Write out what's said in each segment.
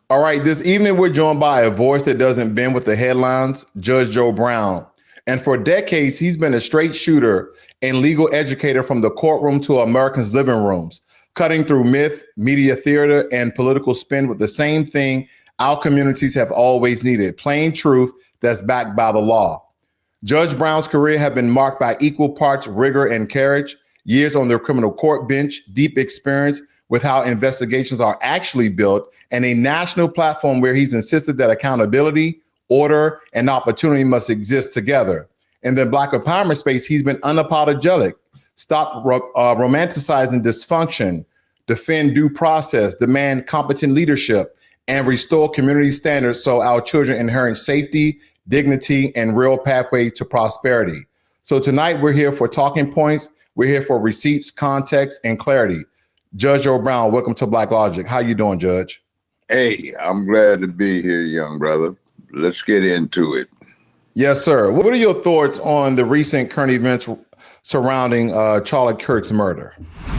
All right, this evening we're joined by a voice that doesn't bend with the headlines, Judge Joe Brown. And for decades, he's been a straight shooter and legal educator from the courtroom to Americans' living rooms, cutting through myth, media theater, and political spin with the same thing our communities have always needed: plain truth that's backed by the law. Judge Brown's career has been marked by equal parts rigor and courage, years on the criminal court bench, deep experience with how investigations are actually built, and a national platform where he's insisted that accountability, order, and opportunity must exist together. In the Black empowerment space, he's been unapologetic, stop romanticizing dysfunction, defend due process, demand competent leadership, and restore community standards so our children inherit safety, dignity, and real pathway to prosperity. So tonight we're here for talking points. We're here for receipts, context, and clarity. Judge Joe Brown, welcome to Blacklogic. How you doing, Judge? Hey, I'm glad to be here, young brother. Let's get into it. Yes, sir. What are your thoughts on the recent current events surrounding Charlie Kirk's murder?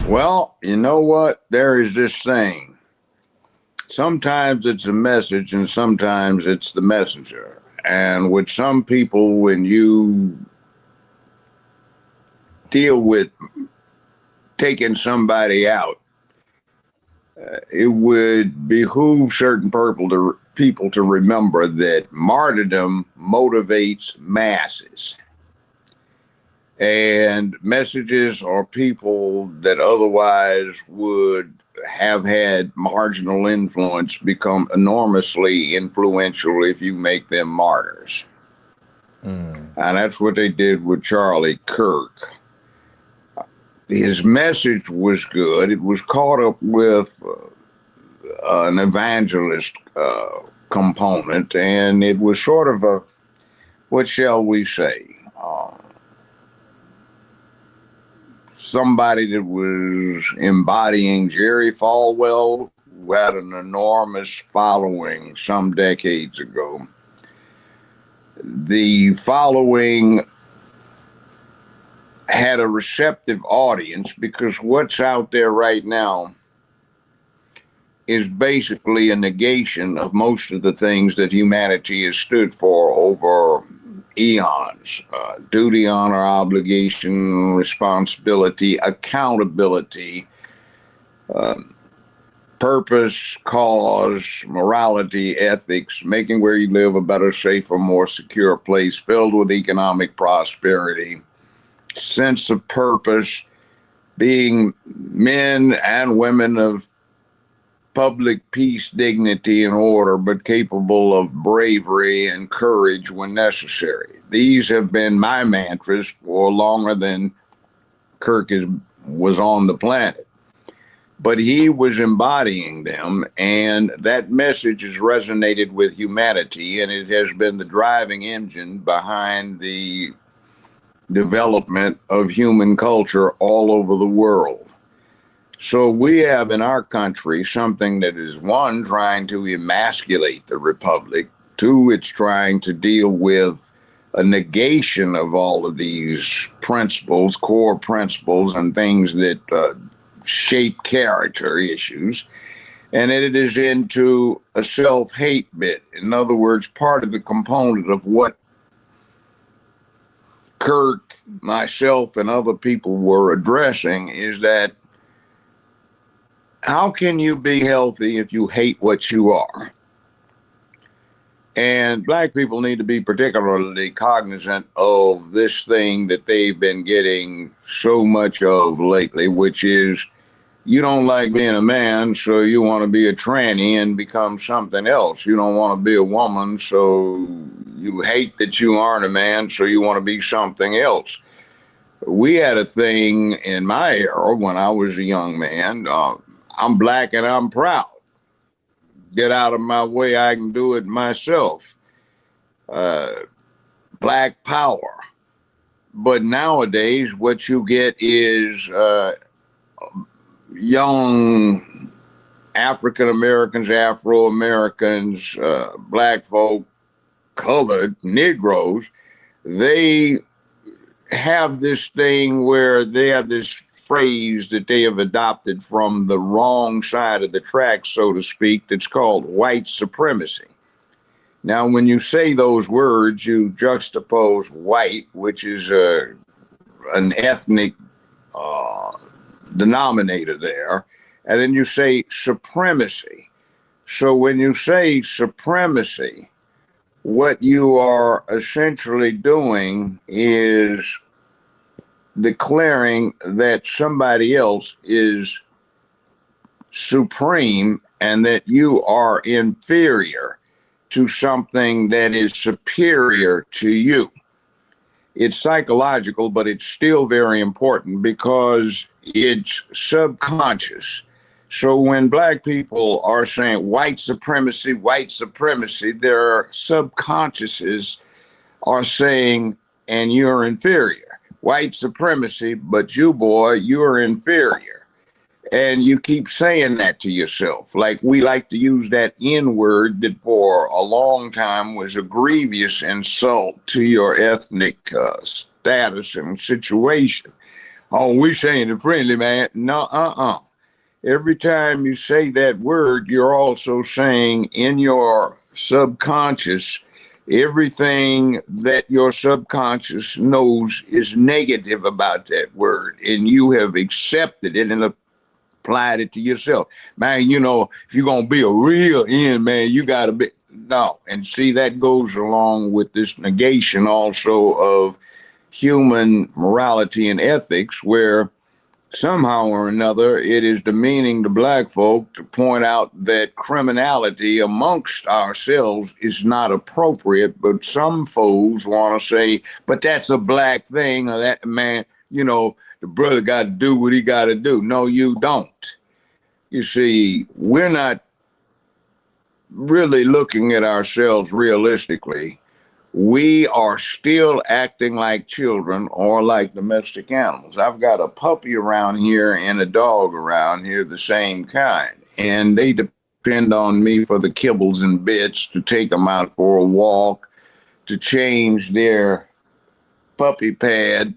Well, you know what? There is this saying. Sometimes it's a message and sometimes it's the messenger. And with some people, when you deal with taking somebody out, it would behoove certain people to remember that martyrdom motivates masses. And messages or people that otherwise would have had marginal influence become enormously influential if you make them martyrs. And that's what they did with Charlie Kirk. His message was good. It was caught up with an evangelist component, and it was sort of a, what shall we say, somebody that was embodying Jerry Falwell, who had an enormous following some decades ago. The following had a receptive audience because what's out there right now is basically a negation of most of the things that humanity has stood for over eons. Duty, honor, obligation, responsibility, accountability, purpose, cause, morality, ethics, making where you live a better, safer, more secure place filled with economic prosperity, sense of purpose, being men and women of public peace, dignity, and order, but capable of bravery and courage when necessary. These have been my mantras for longer than Kirk was on the planet. But he was embodying them, and that message has resonated with humanity, and it has been the driving engine behind the development of human culture all over the world. So we have in our country something that is, one, trying to emasculate the republic. Two, it's trying to deal with a negation of all of these principles, core principles, and things that shape character issues. And it is into a self-hate bit. In other words, part of the component of what Kirk, myself, and other people were addressing is that how can you be healthy if you hate what you are? And Black people need to be particularly cognizant of this thing that they've been getting so much of lately, which is you don't like being a man, so you want to be a tranny and become something else. You don't want to be a woman, so you hate that you aren't a man, so you want to be something else. We had a thing in my era when I was a young man. I'm Black and I'm proud. Get out of my way, I can do it myself. Black power. But nowadays, what you get is young African Americans, Afro Americans, Black folk, colored Negroes. They have this thing where they have this phrase that they have adopted from the wrong side of the tracks, so to speak, that's called white supremacy. Now, when you say those words, you juxtapose white, which is an ethnic denominator there, and then you say supremacy. So when you say supremacy, what you are essentially doing is declaring that somebody else is supreme and that you are inferior to something that is superior to you. It's psychological, but it's still very important because it's subconscious. So when Black people are saying white supremacy, their subconsciouses are saying, and you're inferior. White supremacy, but you, boy, you're inferior. And you keep saying that to yourself. Like we like to use that N word that for a long time was a grievous insult to your ethnic status and situation. Oh, we saying it friendly, man. No, Every time you say that word, you're also saying in your subconscious, everything that your subconscious knows is negative about that word. And you have accepted it and applied it to yourself. Man, you know, if you're going to be a real N, man, you got to be. No. And see, that goes along with this negation also of human morality and ethics, where somehow or another it is demeaning to Black folk to point out that criminality amongst ourselves is not appropriate. But some fools want to say, but that's a Black thing, or that, man, you know, the brother got to do what he got to do. No, you don't. You see, we're not really looking at ourselves realistically. We are still acting like children or like domestic animals. I've got a puppy around here and a dog around here, the same kind. And they depend on me for the kibbles and bits, to take them out for a walk, to change their puppy pad,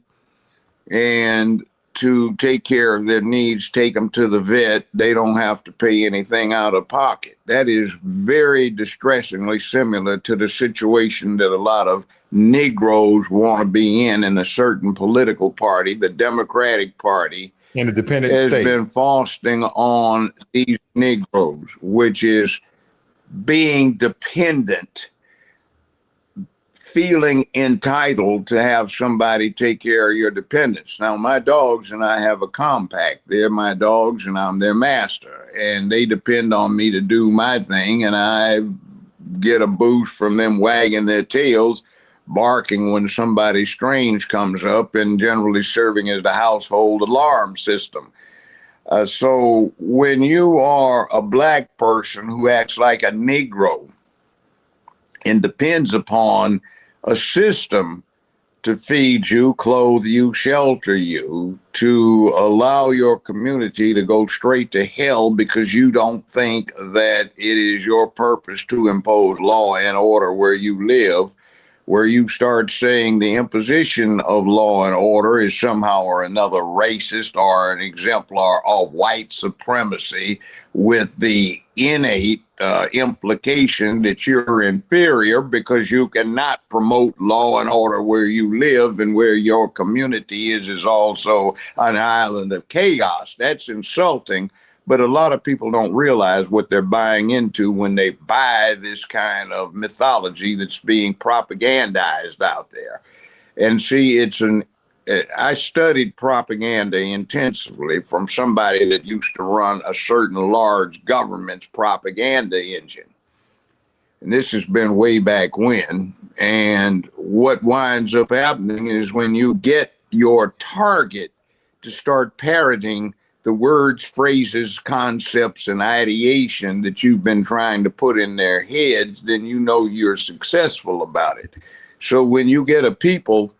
and to take care of their needs, take them to the vet. They don't have to pay anything out of pocket. That is very distressingly similar to the situation that a lot of Negroes want to be in a certain political party. The Democratic Party in a dependent has state been foisting on these Negroes, which is being dependent, feeling entitled to have somebody take care of your dependents. Now, my dogs and I have a compact. They're my dogs and I'm their master, and they depend on me to do my thing, and I get a boost from them wagging their tails, barking when somebody strange comes up, and generally serving as the household alarm system. So when you are a Black person who acts like a Negro and depends upon a system to feed you, clothe you, shelter you, to allow your community to go straight to hell because you don't think that it is your purpose to impose law and order where you live, where you start saying the imposition of law and order is somehow or another racist or an exemplar of white supremacy, with the innate implication that you're inferior because you cannot promote law and order where you live, and where your community is also an island of chaos. That's insulting. But a lot of people don't realize what they're buying into when they buy this kind of mythology that's being propagandized out there. And see, I studied propaganda intensively from somebody that used to run a certain large government's propaganda engine. And this has been way back when. And what winds up happening is when you get your target to start parroting the words, phrases, concepts, and ideation that you've been trying to put in their heads, then you know you're successful about it. So when you get a people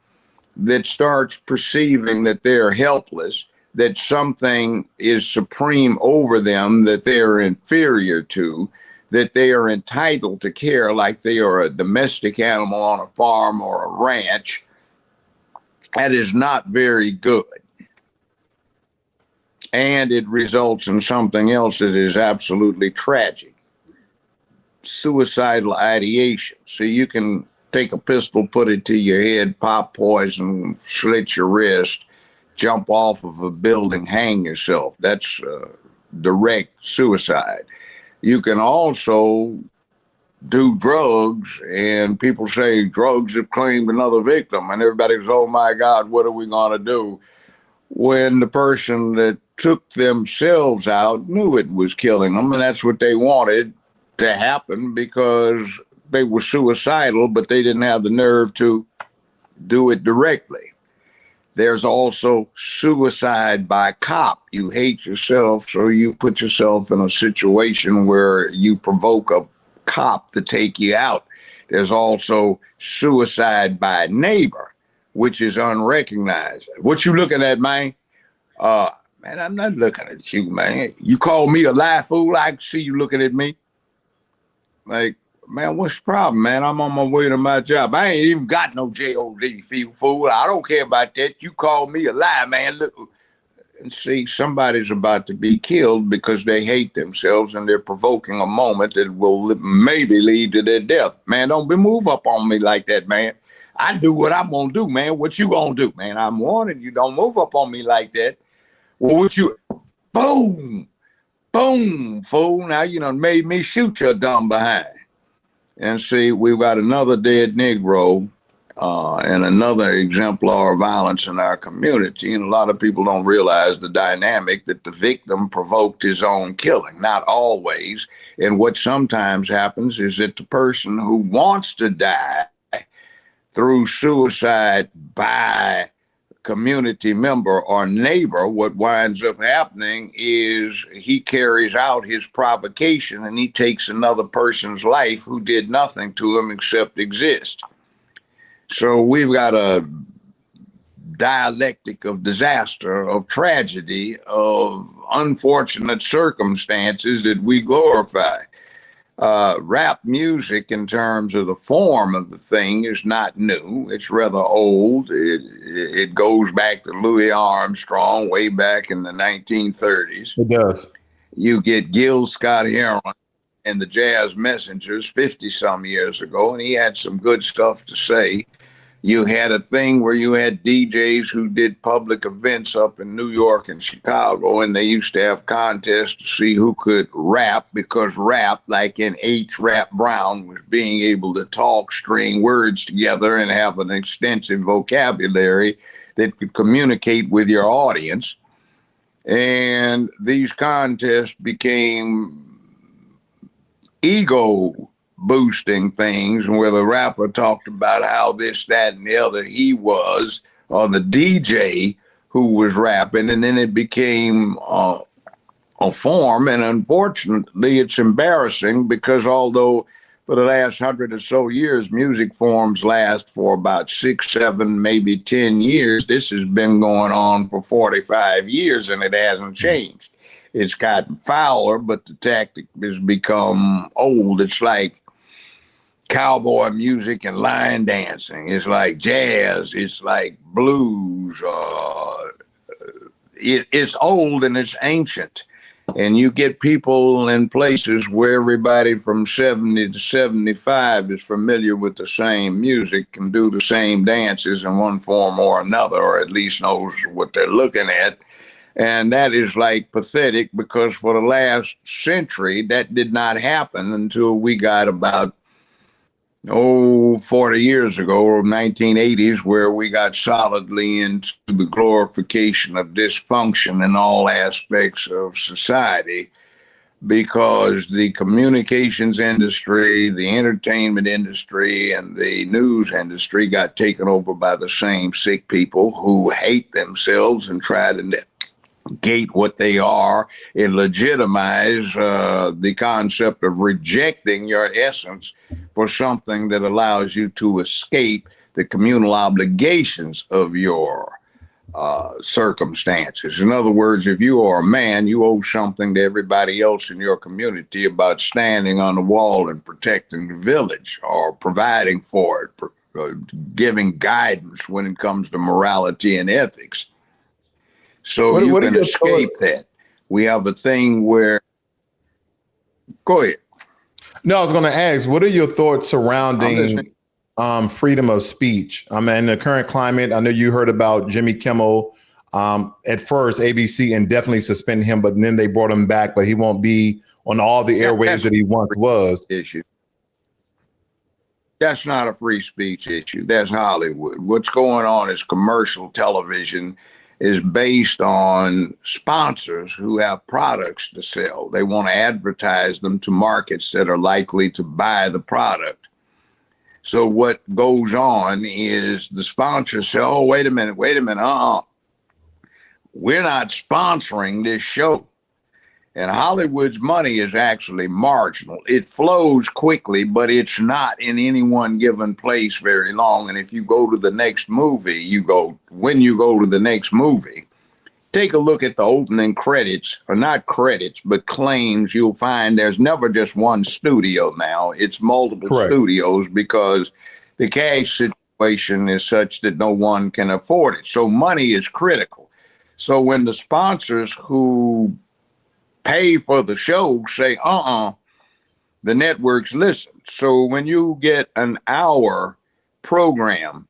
that starts perceiving that they're helpless, that something is supreme over them, that they are inferior to, that they are entitled to care like they are a domestic animal on a farm or a ranch, that is not very good. and it results in something else that is absolutely tragic: suicidal ideation. So you can take a pistol, put it to your head, pop poison, slit your wrist, jump off of a building, hang yourself. That's direct suicide. You can also do drugs, and people say drugs have claimed another victim, and everybody goes, oh my God, what are we going to do? When the person that took themselves out knew it was killing them, and that's what they wanted to happen because they were suicidal, but they didn't have the nerve to do it directly. There's also suicide by cop. You hate yourself, so you put yourself in a situation where you provoke a cop to take you out. There's also suicide by neighbor, which is unrecognized. What you looking at, man? Man, I'm not looking at you, man. You call me a lie fool, I see you looking at me. Like, man, what's the problem, man? I'm on my way to my job. I ain't even got no J-O-D, fool. I don't care about that. You call me a lie, man. Look, and see, somebody's about to be killed because they hate themselves and they're provoking a moment that will maybe lead to their death. Man, don't move up on me like that, man. I do what I'm going to do, man. What you going to do, man? I'm warning you, don't move up on me like that. Well, what you, boom, boom, fool. Now you done made me shoot your dumb behind. And see, we've got another dead Negro and another exemplar of violence in our community. And a lot of people don't realize the dynamic that the victim provoked his own killing. Not always. And what sometimes happens is that the person who wants to die through suicide by community member or neighbor, what winds up happening is he carries out his provocation and he takes another person's life who did nothing to him except exist. So we've got a dialectic of disaster, of tragedy, of unfortunate circumstances that we glorify. Rap music, in terms of the form of the thing, is not new. It's rather old. It goes back to Louis Armstrong way back in the 1930s. It does. You get Gil Scott-Heron and the Jazz Messengers 50 some years ago, and he had some good stuff to say. You had a thing where you had DJs who did public events up in New York and Chicago, and they used to have contests to see who could rap, because rap, like in H. Rap Brown, was being able to talk, string words together, and have an extensive vocabulary that could communicate with your audience. And these contests became ego boosting things, where the rapper talked about how this, that, and the other he was, or the DJ who was rapping, and then it became a form. And unfortunately, it's embarrassing because although for the last 100 or so years, music forms last for about 6, 7, maybe 10 years, this has been going on for 45 years and it hasn't changed. It's gotten fouler, but the tactic has become old. It's like cowboy music and line dancing. It's like jazz. It's like blues. It's old and it's ancient. And you get people in places where everybody from 70 to 75 is familiar with the same music, can do the same dances in one form or another, or at least knows what they're looking at. And that is like pathetic, because for the last century, that did not happen until we got about 40 years ago, or 1980s, where we got solidly into the glorification of dysfunction in all aspects of society, because the communications industry, the entertainment industry, and the news industry got taken over by the same sick people who hate themselves and try to negate what they are and legitimize the concept of rejecting your essence for something that allows you to escape the communal obligations of your circumstances. In other words, if you are a man, you owe something to everybody else in your community about standing on the wall and protecting the village, or providing for it, giving guidance when it comes to morality and ethics. So What you What are can your escape thoughts? that. We have a thing where, go ahead. No, I was going to ask, what are your thoughts I'm listening. surrounding freedom of speech? I mean, in the current climate, I know you heard about Jimmy Kimmel. At first, ABC indefinitely suspended him, but then they brought him back, but he won't be on all the airwaves That's that he once was. an issue. That's not a free speech issue. That's Hollywood. What's going on is commercial television is based on sponsors who have products to sell. They want to advertise them to markets that are likely to buy the product. So what goes on is the sponsors say, oh, wait a minute. We're not sponsoring this show. And Hollywood's money is actually marginal. It flows quickly, but it's not in any one given place very long. And if you go to the next movie, when you go to the next movie, take a look at the opening credits, or not credits, but claims. You'll find there's never just one studio now. It's multiple Correct. studios because the cash situation is such that no one can afford it. So money is critical. So when the sponsors who pay for the show say, the networks listen. So when you get an hour program,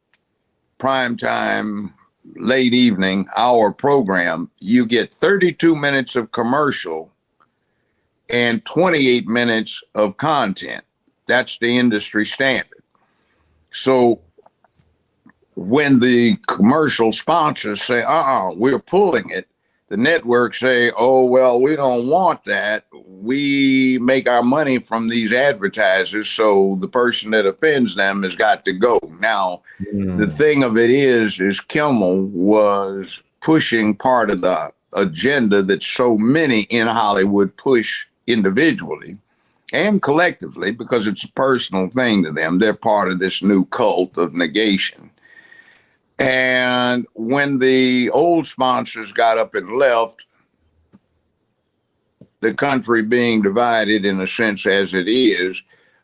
prime time, late evening hour program, you get 32 minutes of commercial and 28 minutes of content. That's the industry standard. So when the commercial sponsors say, we're pulling it, the networks say, oh, well, we don't want that. We make our money from these advertisers, so the person that offends them has got to go. Now, the thing of it is Kimmel was pushing part of the agenda that so many in Hollywood push individually and collectively because it's a personal thing to them. They're part of this new cult of negation. And when the old sponsors got up and left, the country being divided in a sense as it is,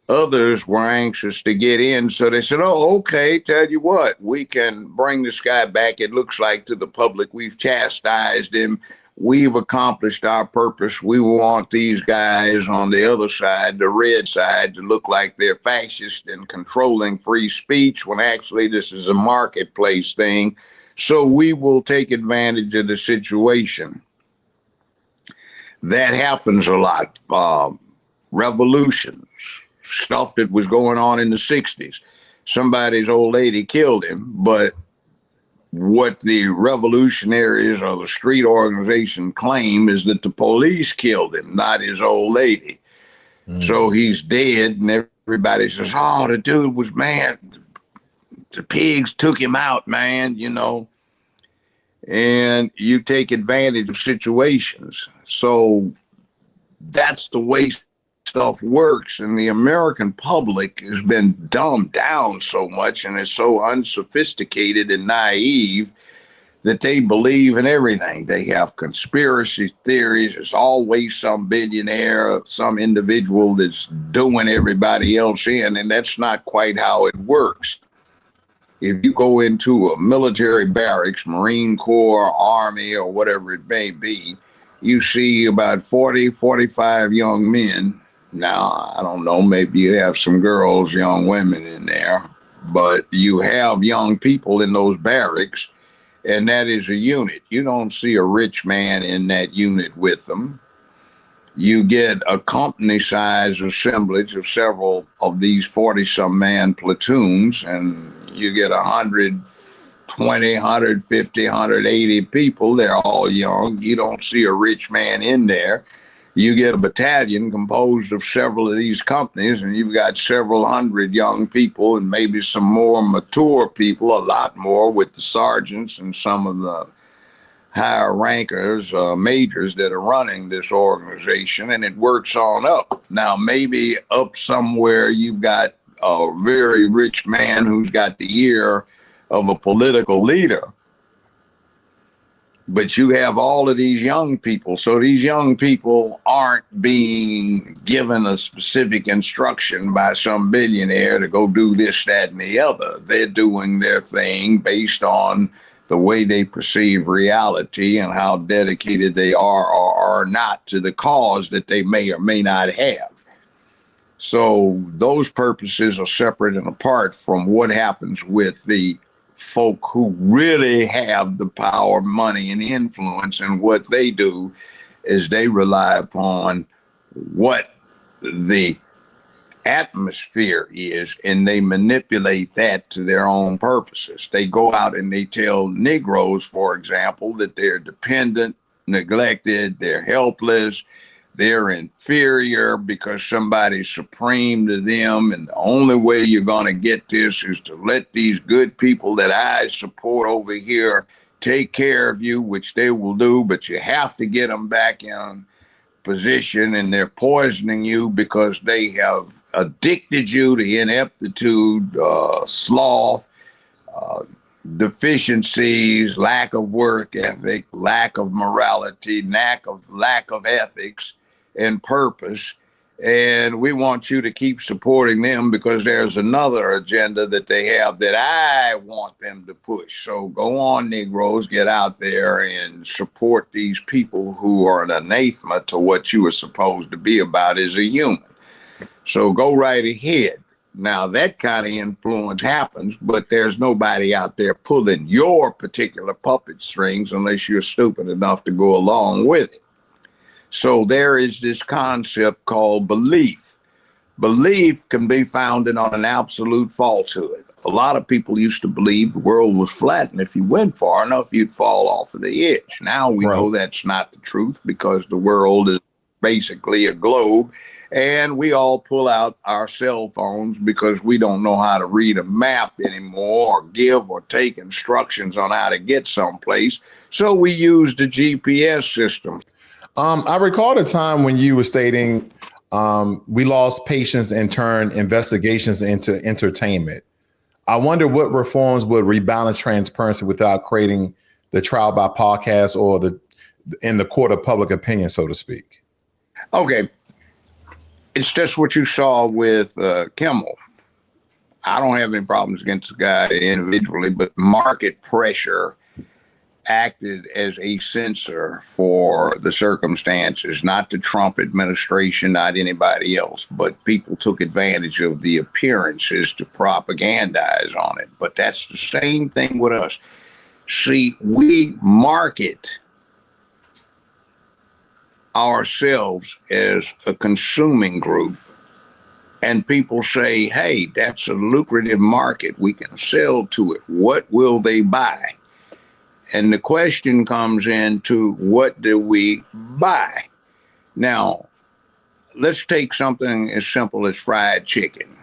others were anxious to get in. So they said, oh, okay, tell you what, we can bring this guy back. It looks like to the public, we've chastised him. We've accomplished our purpose. We want these guys on the other side, the red side, to look like they're fascist and controlling free speech when actually this is a marketplace thing. So we will take advantage of the situation. That happens a lot. Revolutions, stuff that was going on in the 60s. Somebody's old lady killed him, but what the revolutionaries or the street organization claim is that the police killed him, not his old lady. So he's dead, and everybody says, oh, the dude was mad. The pigs took him out, man, and you take advantage of situations. So that's the way stuff works, and the American public has been dumbed down so much and is so unsophisticated and naive that they believe in everything. They have conspiracy theories. There's always some billionaire, some individual that's doing everybody else in, and that's not quite how it works. If you go into a military barracks, Marine Corps, Army, or whatever it may be, you see about 40, 45 young men. Now, I don't know, maybe you have some girls, young women in there, but you have young people in those barracks, and that is a unit. You don't see a rich man in that unit with them. You get a company-sized assemblage of several of these 40-some man platoons, and you get 120, 150, 180 people. They're all young. You don't see a rich man in there. You get a battalion composed of several of these companies, and you've got several hundred young people and maybe some more mature people, a lot more with the sergeants and some of the higher rankers, majors that are running this organization, and it works on up. Now, maybe up somewhere you've got a very rich man who's got the ear of a political leader. But you have all of these young people. So these young people aren't being given a specific instruction by some billionaire to go do this, that, and the other. They're doing their thing based on the way they perceive reality and how dedicated they are or are not to the cause that they may or may not have. So those purposes are separate and apart from what happens with the folk who really have the power, money, and influence. And what they do is they rely upon what the atmosphere is, and they manipulate that to their own purposes. They go out and they tell Negroes, for example, that they're dependent, neglected, they're helpless, they're inferior because somebody's supreme to them. And the only way you're going to get this is to let these good people that I support over here take care of you, which they will do, but you have to get them back in position, and they're poisoning you because they have addicted you to ineptitude, sloth, deficiencies, lack of work ethic, lack of morality, lack of ethics and purpose. And we want you to keep supporting them because there's another agenda that they have that I want them to push. So go on, Negroes, get out there and support these people who are an anathema to what you are supposed to be about as a human. So go right ahead. Now, that kind of influence happens, but there's nobody out there pulling your particular puppet strings unless you're stupid enough to go along with it. So there is this concept called belief. Belief can be founded on an absolute falsehood. A lot of people used to believe the world was flat, and if you went far enough, you'd fall off of the edge. Now we know that's not the truth because the world is basically a globe, and we all pull out our cell phones because we don't know how to read a map anymore or give or take instructions on how to get someplace. So we use the GPS system. I recall the time when you were stating we lost patience and turned investigations into entertainment. I wonder what reforms would rebalance transparency without creating the trial by podcast or in the court of public opinion, so to speak. Okay. It's just what you saw with Kimmel. I don't have any problems against the guy individually, but market pressure acted as a censor for the circumstances, not the Trump administration, not anybody else, but people took advantage of the appearances to propagandize on it. But that's the same thing with us. See, we market ourselves as a consuming group, and people say, hey, that's a lucrative market. We can sell to it. What will they buy? And the question comes into what do we buy? Now, let's take something as simple as fried chicken.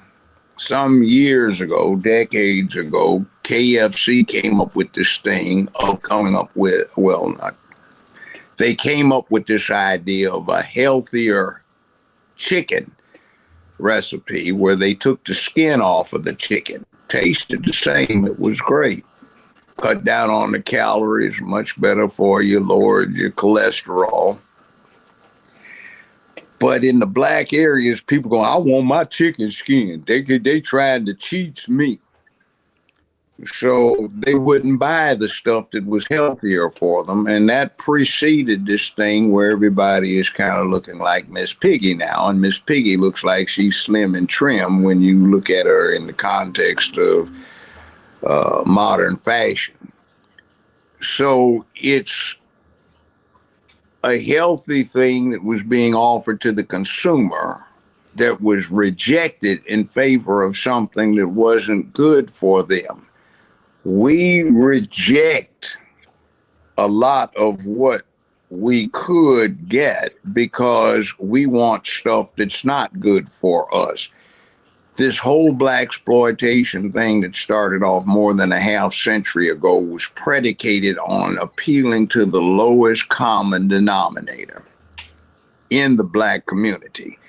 Some years ago, decades ago, KFC came up with this thing of coming up with, they came up with this idea of a healthier chicken recipe where they took the skin off of the chicken. Tasted the same. It was great. Cut down on the calories, much better for you, lowered your cholesterol. But in the black areas, people go, I want my chicken skin. They trying to cheat me. So they wouldn't buy the stuff that was healthier for them. And that preceded this thing where everybody is kind of looking like Miss Piggy now. And Miss Piggy looks like she's slim and trim when you look at her in the context of modern fashion. So it's a healthy thing that was being offered to the consumer that was rejected in favor of something that wasn't good for them. We reject a lot of what we could get because we want stuff that's not good for us. This whole blaxploitation thing that started off more than a half century ago was predicated on appealing to the lowest common denominator in the black community.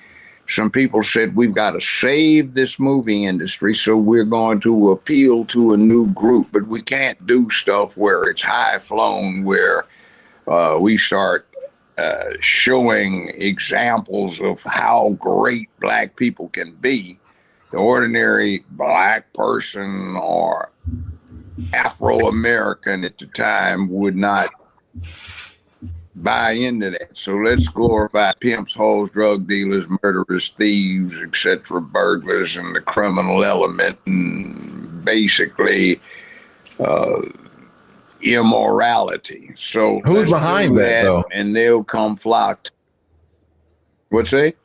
Some people said we've got to save this movie industry, so we're going to appeal to a new group, but we can't do stuff where it's high flown, where we start showing examples of how great black people can be. The ordinary black person or Afro-American at the time would not buy into that. So let's glorify pimps, hoes, drug dealers, murderers, thieves, etc., burglars, and the criminal element, and basically immorality. So Who's behind that, though? and they'll come flock. What's that?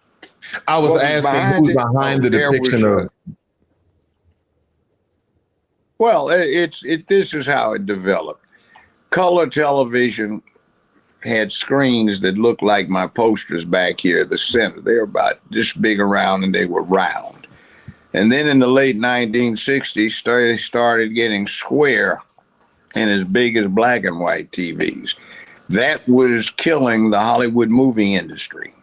I was asking who's behind the depiction of. Well, this is how it developed. Color television had screens that looked like my posters back here, the center. They're about this big around, and they were round. And then in the late 1960s, they started getting square and as big as black and white TVs. That was killing the Hollywood movie industry.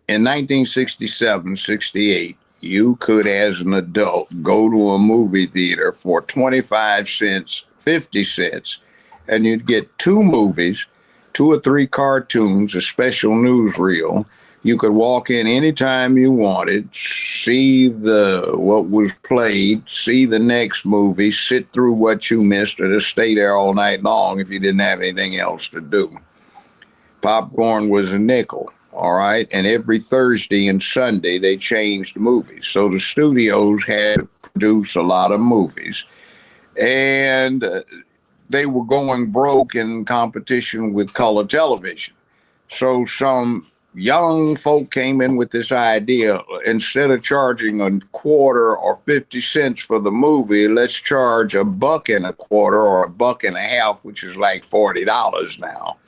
In 1967, 68, you could, as an adult, go to a movie theater for 25 cents, 50 cents, and you'd get 2 movies, 2 or 3 cartoons, a special newsreel. You could walk in anytime you wanted, see what was played, see the next movie, sit through what you missed, or just stay there all night long if you didn't have anything else to do. Popcorn was a nickel. All right. And every Thursday and Sunday, they changed movies. So the studios had to produce a lot of movies. And they were going broke in competition with color television. So some young folk came in with this idea, instead of charging a quarter or 50 cents for the movie, let's charge $1.25 or $1.50, which is like $40 now.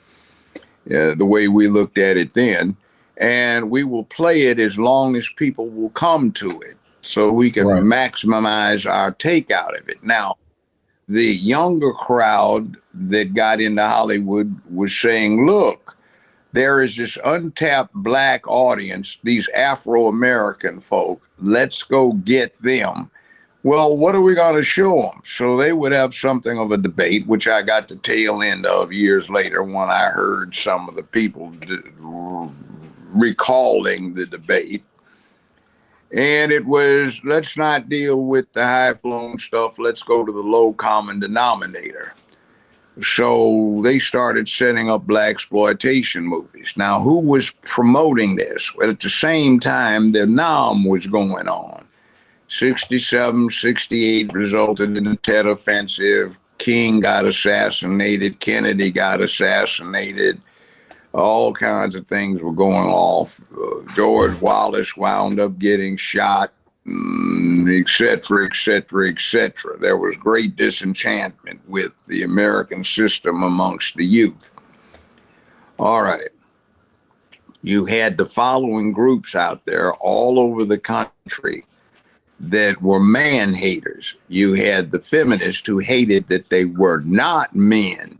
The way we looked at it then, and we will play it as long as people will come to it, so we can maximize our take out of it. Now, the younger crowd that got into Hollywood was saying, look, there is this untapped black audience, these Afro-American folk, let's go get them. Well, what are we going to show them? So they would have something of a debate, which I got the tail end of years later when I heard some of the people recalling the debate. And it was, let's not deal with the high-flown stuff. Let's go to the low common denominator. So they started setting up blaxploitation movies. Now, who was promoting this? Well, at the same time, the NAM was going on. 67, 68 resulted in the Tet Offensive. King got assassinated. Kennedy got assassinated. All kinds of things were going off. George Wallace wound up getting shot, et cetera, et cetera, et cetera. There was great disenchantment with the American system amongst the youth. All right. You had the following groups out there all over the country that were man haters. You had the feminists who hated that they were not men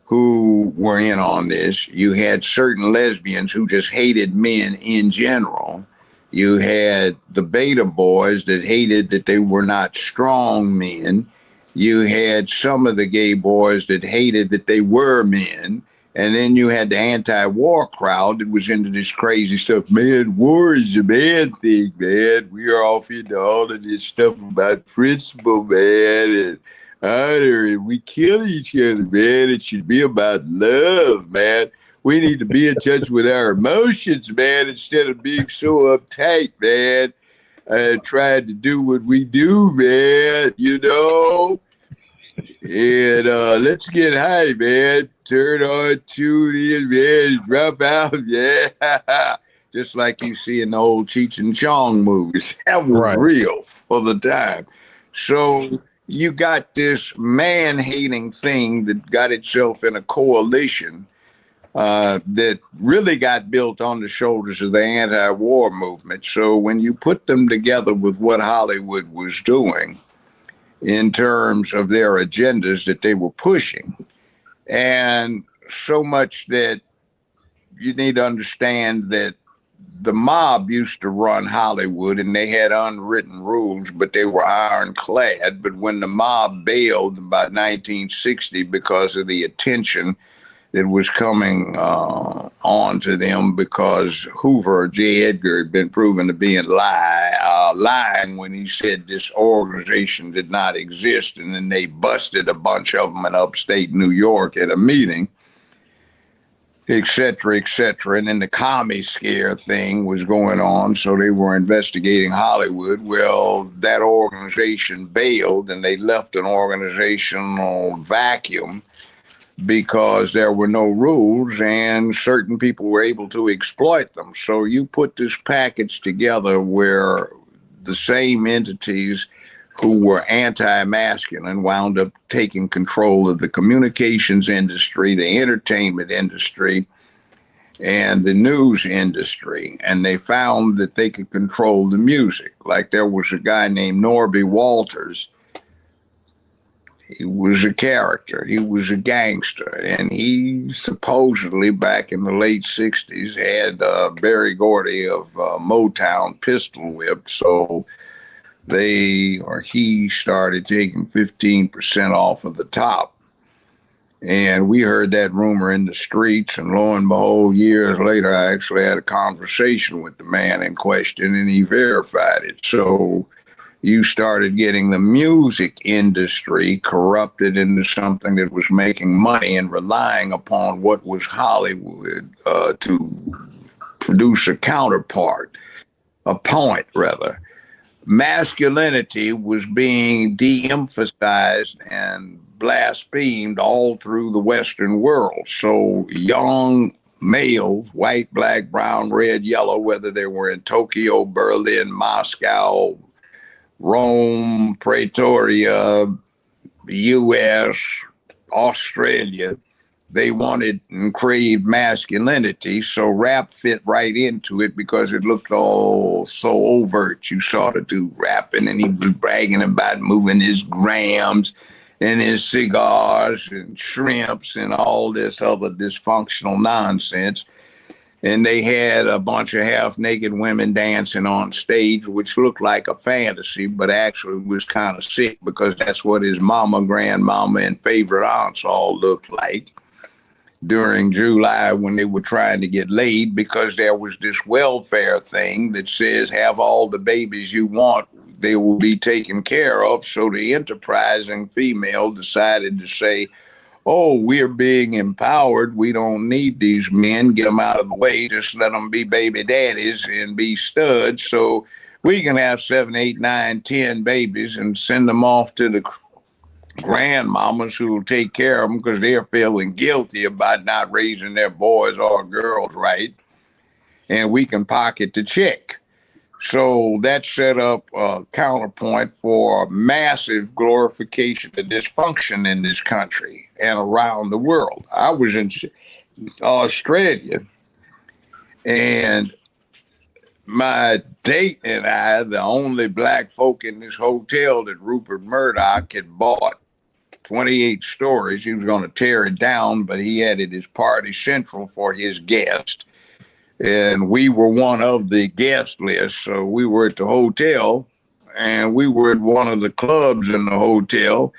who were in on this. You had certain lesbians who just hated men in general. You had the beta boys that hated that they were not strong men. You had some of the gay boys that hated that they were men. And then you had the anti-war crowd that was into this crazy stuff. Man, war is a man thing, man. We are off into all of this stuff about principle, man, and honor, and we kill each other, man. It should be about love, man. We need to be in touch with our emotions, man, instead of being so uptight, man, trying to do what we do, man, you know? And let's get high, man. Turn on, tune in, man. Drop out, yeah. Just like you see in the old Cheech and Chong movies. That was real for the time. So you got this man-hating thing that got itself in a coalition that really got built on the shoulders of the anti-war movement. So when you put them together with what Hollywood was doing in terms of their agendas that they were pushing, and so much that you need to understand that the mob used to run Hollywood and they had unwritten rules, but they were ironclad. But when the mob bailed about 1960 because of the attention that was coming on to them because Hoover, J. Edgar, had been proven to be lying when he said this organization did not exist. And then they busted a bunch of them in upstate New York at a meeting, et cetera, et cetera. And then the commie scare thing was going on, so they were investigating Hollywood. Well, that organization bailed, and they left an organizational vacuum because there were no rules and certain people were able to exploit them. So you put this package together where the same entities who were anti-masculine wound up taking control of the communications industry, the entertainment industry, and the news industry. And they found that they could control the music. Like there was a guy named Norby Walters. He was a character. He was a gangster. And he supposedly, back in the late 60s, had Berry Gordy of Motown pistol whipped. So he started taking 15% off of the top. And we heard that rumor in the streets. And lo and behold, years later, I actually had a conversation with the man in question, and he verified it. So you started getting the music industry corrupted into something that was making money and relying upon what was Hollywood to produce a counterpart, a point rather. Masculinity was being de-emphasized and blasphemed all through the Western world. So young males, white, black, brown, red, yellow, whether they were in Tokyo, Berlin, Moscow, Rome, Pretoria, the U.S., Australia, they wanted and craved masculinity. So rap fit right into it because it looked all so overt. You saw the dude rapping and he was bragging about moving his grams and his cigars and shrimps and all this other dysfunctional nonsense. And they had a bunch of half-naked women dancing on stage, which looked like a fantasy, but actually was kind of sick because that's what his mama, grandmama, and favorite aunts all looked like during July when they were trying to get laid, because there was this welfare thing that says have all the babies you want, they will be taken care of. So the enterprising female decided to say, oh, we're being empowered. We don't need these men. Get them out of the way. Just let them be baby daddies and be studs. So we can have 7, 8, 9, 10 babies and send them off to the grandmamas who will take care of them because they're feeling guilty about not raising their boys or girls right. And we can pocket the check. So that set up a counterpoint for massive glorification of dysfunction in this country and around the world. I was in Australia, and my date and I, the only black folk in this hotel that Rupert Murdoch had bought 28 stories. He was going to tear it down, but he had it as party central for his guest. And we were one of the guest list. So we were at the hotel, and we were at one of the clubs in the hotel.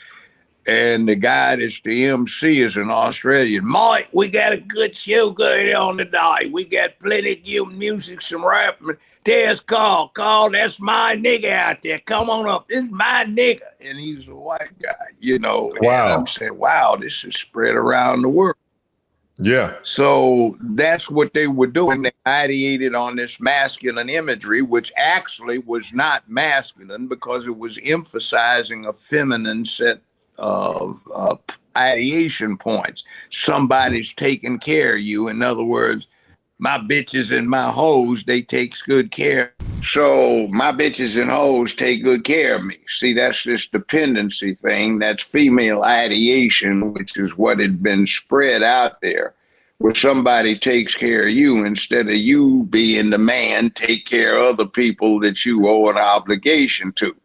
And the guy that's the MC is an Australian. Mike, we got a good show going on tonight. We got plenty of good music, some rap. There's Carl. Carl, that's my nigga out there. Come on up. This is my nigga. And he's a white guy, you know. Wow. And I'm saying, wow, this is spread around the world. Yeah. So that's what they were doing. They ideated on this masculine imagery, which actually was not masculine because it was emphasizing a feminine set of ideation points. Somebody's taking care of you. In other words, my bitches and my hoes, they takes good care. So my bitches and hoes take good care of me. See, that's this dependency thing. That's female ideation, which is what had been spread out there, where somebody takes care of you instead of you being the man, take care of other people that you owe an obligation to.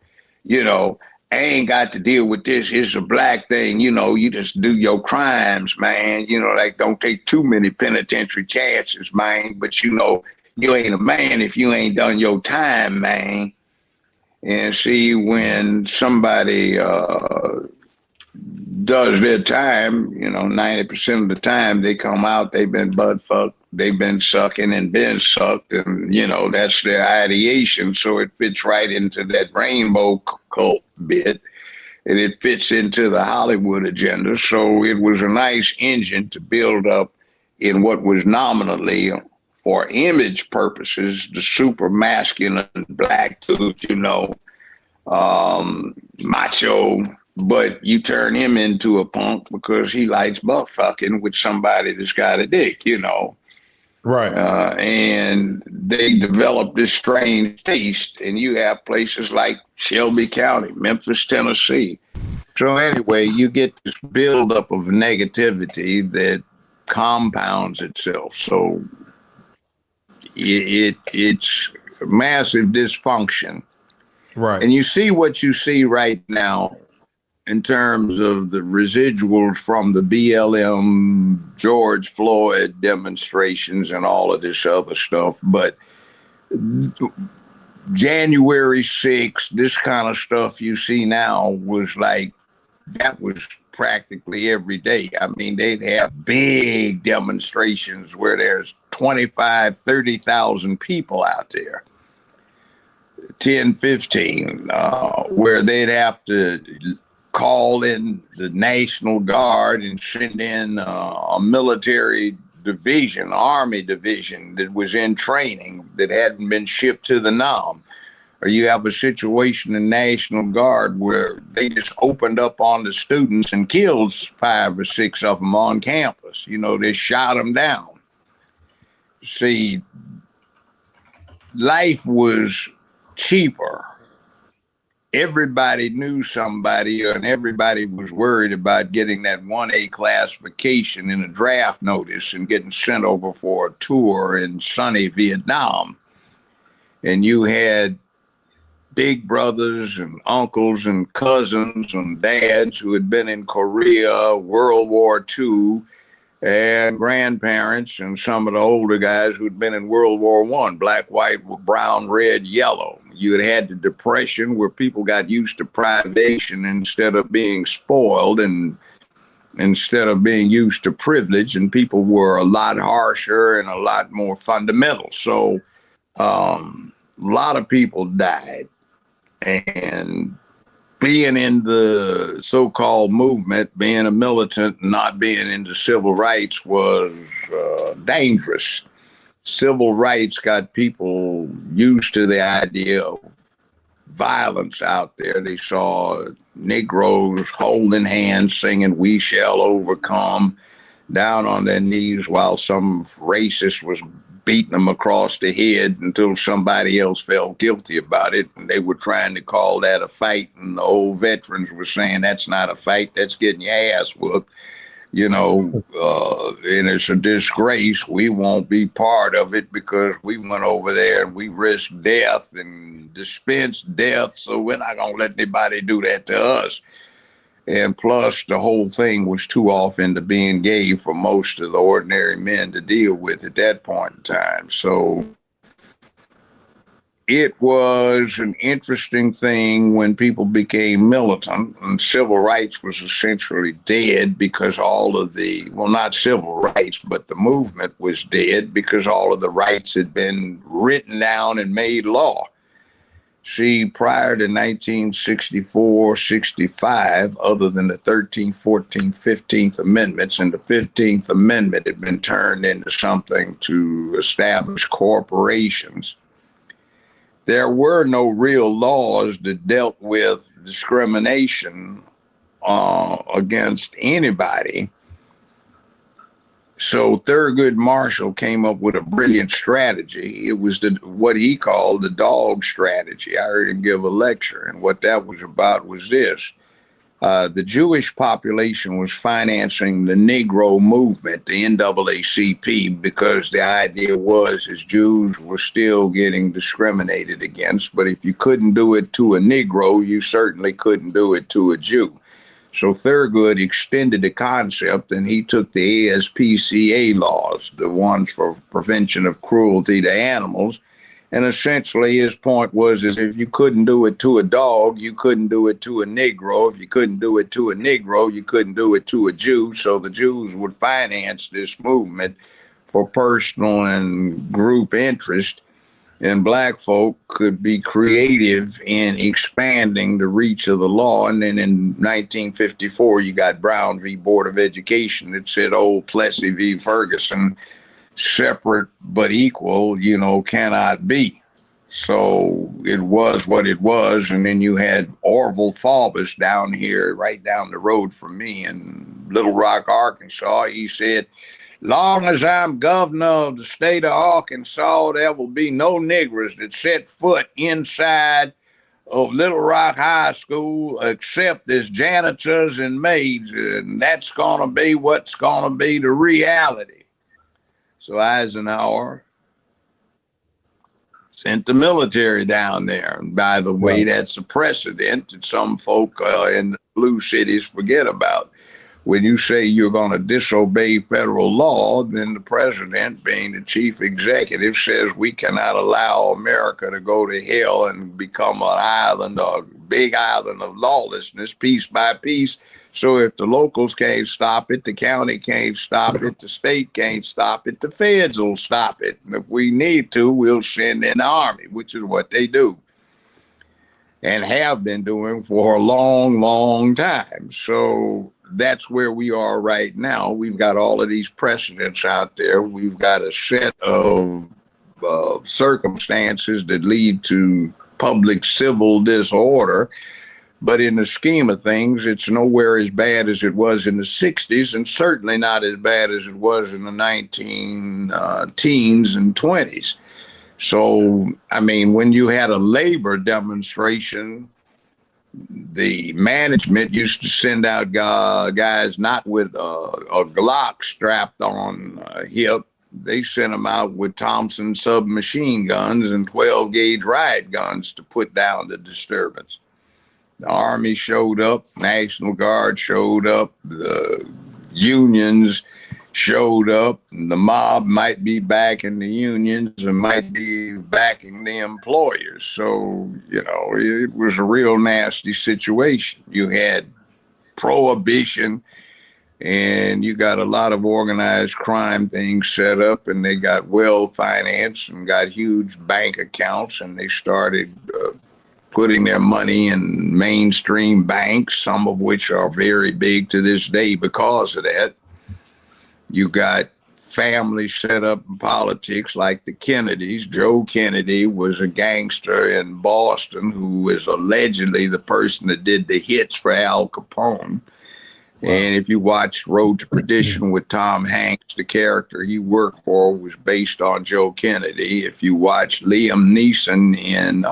You know, I ain't got to deal with this. It's a black thing. You know, you just do your crimes, man. You know, like don't take too many penitentiary chances, man. But, you know, you ain't a man if you ain't done your time, man. And see, when somebody does their time, 90% of the time they come out, they've been butt fucked, they've been sucking and been sucked, and that's their ideation. So it fits right into that rainbow cult bit, and it fits into the Hollywood agenda. So it was a nice engine to build up in what was nominally, for image purposes, the super masculine black dude, macho. But you turn him into a punk because he likes butt fucking with somebody that's got a dick, Right. And they developed this strange taste, and you have places like Shelby County, Memphis, Tennessee. So anyway, you get this buildup of negativity that compounds itself. So it's massive dysfunction. Right. And you see what you see right now in terms of the residuals from the BLM, George Floyd demonstrations and all of this other stuff. But January 6th, this kind of stuff you see now was like, that was practically every day. I mean, they'd have big demonstrations where there's 25, 30,000 people out there. 10, 15, where they'd have to call in the National Guard and send in a military division, Army division that was in training that hadn't been shipped to the NOM. Or you have a situation in National Guard where they just opened up on the students and killed 5 or 6 of them on campus. They shot them down. See, life was cheaper. Everybody knew somebody, and everybody was worried about getting that 1A classification in a draft notice and getting sent over for a tour in sunny Vietnam. And you had big brothers and uncles and cousins and dads who had been in Korea, World War II, and grandparents and some of the older guys who'd been in World War I, black, white, brown, red, yellow. You had the Depression where people got used to privation instead of being spoiled, and instead of being used to privilege, and people were a lot harsher and a lot more fundamental. So a lot of people died, and being in the so-called movement, being a militant, not being into civil rights was dangerous. Civil rights got people used to the idea of violence out there. They saw Negroes holding hands, singing "We Shall Overcome," down on their knees while some racist was beating them across the head until somebody else felt guilty about it. And they were trying to call that a fight. And the old veterans were saying, that's not a fight, that's getting your ass whooped. And it's a disgrace. We won't be part of it because we went over there and we risked death and dispensed death. So we're not going to let anybody do that to us. And plus, the whole thing was too off into being gay for most of the ordinary men to deal with at that point in time. So it was an interesting thing when people became militant, and civil rights was essentially dead because all of the, well, not civil rights, but the movement was dead because all of the rights had been written down and made law. See, prior to 1964, 65, other than the 13th, 14th, 15th Amendments, and the 15th Amendment had been turned into something to establish corporations, there were no real laws that dealt with discrimination against anybody. So Thurgood Marshall came up with a brilliant strategy. It was what he called the dog strategy. I heard him give a lecture, and what that was about was this. The Jewish population was financing the Negro movement, the NAACP, because the idea was as Jews were still getting discriminated against, but if you couldn't do it to a Negro, you certainly couldn't do it to a Jew. So Thurgood extended the concept, and he took the ASPCA laws, the ones for prevention of cruelty to animals, And essentially his point was, is if you couldn't do it to a dog, you couldn't do it to a Negro. If you couldn't do it to a Negro, you couldn't do it to a Jew. So the Jews would finance this movement for personal and group interest. And black folk could be creative in expanding the reach of the law. And then in 1954, you got Brown v. Board of Education that said, old Plessy v. Ferguson, separate but equal, cannot be. So it was what it was. And then you had Orville Faubus down here, right down the road from me in Little Rock, Arkansas. He said, long as I'm governor of the state of Arkansas, there will be no niggers that set foot inside of Little Rock High School except as janitors and maids. And that's going to be what's going to be the reality. So Eisenhower sent the military down there. And by the way, that's a precedent that some folk in the blue cities forget about. When you say you're going to disobey federal law, then the president, being the chief executive, says we cannot allow America to go to hell and become an island, a big island of lawlessness, piece by piece. So if the locals can't stop it, the county can't stop it, the state can't stop it, the feds will stop it. And if we need to, we'll send in the army, which is what they do and have been doing for a long, long time. So that's where we are right now. We've got all of these precedents out there. We've got a set of circumstances that lead to public civil disorder. But in the scheme of things, it's nowhere as bad as it was in the 60s, and certainly not as bad as it was in the 19 teens and 20s. So, I mean, when you had a labor demonstration, the management used to send out guys not with a Glock strapped on hip. They sent them out with Thompson submachine guns and 12-gauge riot guns to put down the disturbance. The Army showed up, National Guard showed up, the unions showed up, and the mob might be backing the unions and might be backing the employers. So, it was a real nasty situation. You had prohibition, and you got a lot of organized crime things set up, and they got well financed and got huge bank accounts, and they started putting their money in mainstream banks, some of which are very big to this day because of that. You got families set up in politics like the Kennedys. Joe Kennedy was a gangster in Boston who is allegedly the person that did the hits for Al Capone. Wow. And if you watch Road to Perdition with Tom Hanks, the character he worked for was based on Joe Kennedy. If you watch Liam Neeson in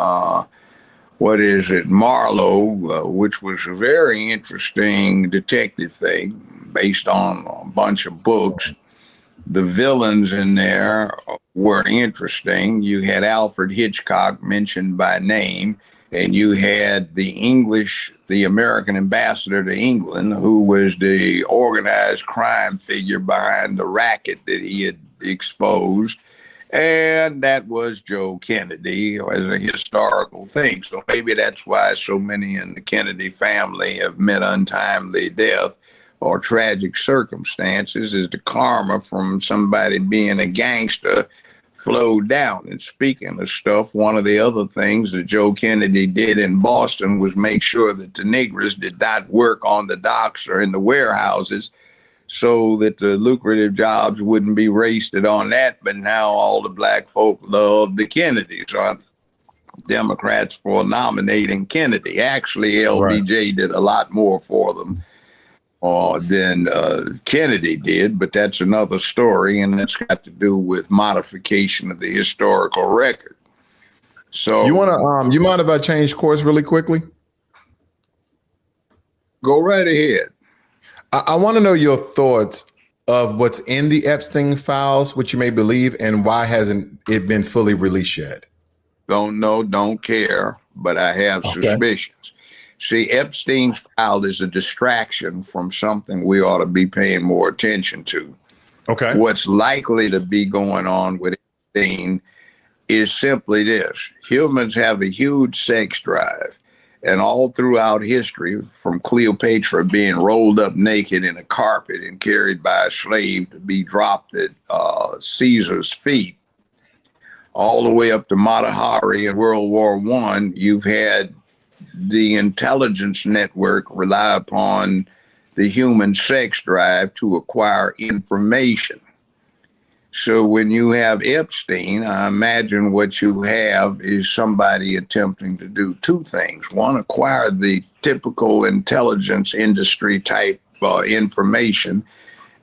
Marlowe, which was a very interesting detective thing based on a bunch of books. The villains in there were interesting. You had Alfred Hitchcock mentioned by name, and you had the American ambassador to England, who was the organized crime figure behind the racket that he had exposed. And that was Joe Kennedy as a historical thing. So maybe that's why so many in the Kennedy family have met untimely death or tragic circumstances, is the karma from somebody being a gangster flowed down. And speaking of stuff, one of the other things that Joe Kennedy did in Boston was make sure that the Negroes did not work on the docks or in the warehouses, so that the lucrative jobs wouldn't be wasted on that. But now all the black folk love the Kennedys. So Democrats for nominating Kennedy. Actually, LBJ did a lot more for them than Kennedy did, but that's another story, and that's got to do with modification of the historical record. So you mind if I change course really quickly? Go right ahead. I want to know your thoughts of what's in the Epstein files, which you may believe, and why hasn't it been fully released yet? Don't know, don't care, but I have suspicions. See, Epstein's file is a distraction from something we ought to be paying more attention to. Okay. What's likely to be going on with Epstein is simply this. Humans have a huge sex drive. And all throughout history, from Cleopatra being rolled up naked in a carpet and carried by a slave to be dropped at Caesar's feet, all the way up to Mata Hari in World War I, you've had the intelligence network rely upon the human sex drive to acquire information. So when you have Epstein, I imagine what you have is somebody attempting to do two things. One, acquire the typical intelligence industry type information,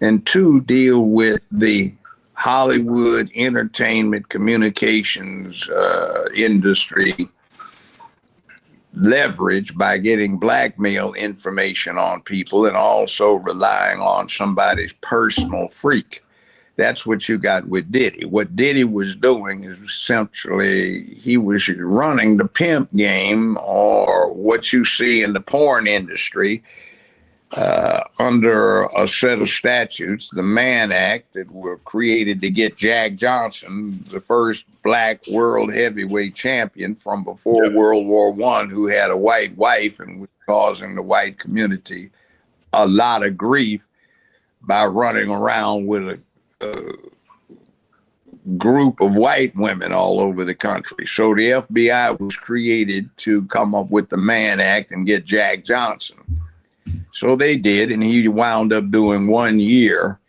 and two, deal with the Hollywood entertainment communications industry leverage by getting blackmail information on people and also relying on somebody's personal freak. That's what you got with Diddy. What Diddy was doing is essentially he was running the pimp game, or what you see in the porn industry, under a set of statutes, the Mann Act, that were created to get Jack Johnson, the first black world heavyweight champion from before World War I, who had a white wife and was causing the white community a lot of grief by running around with a group of white women all over the country. So the FBI was created to come up with the Mann Act and get Jack Johnson. So they did, and he wound up doing 1 year,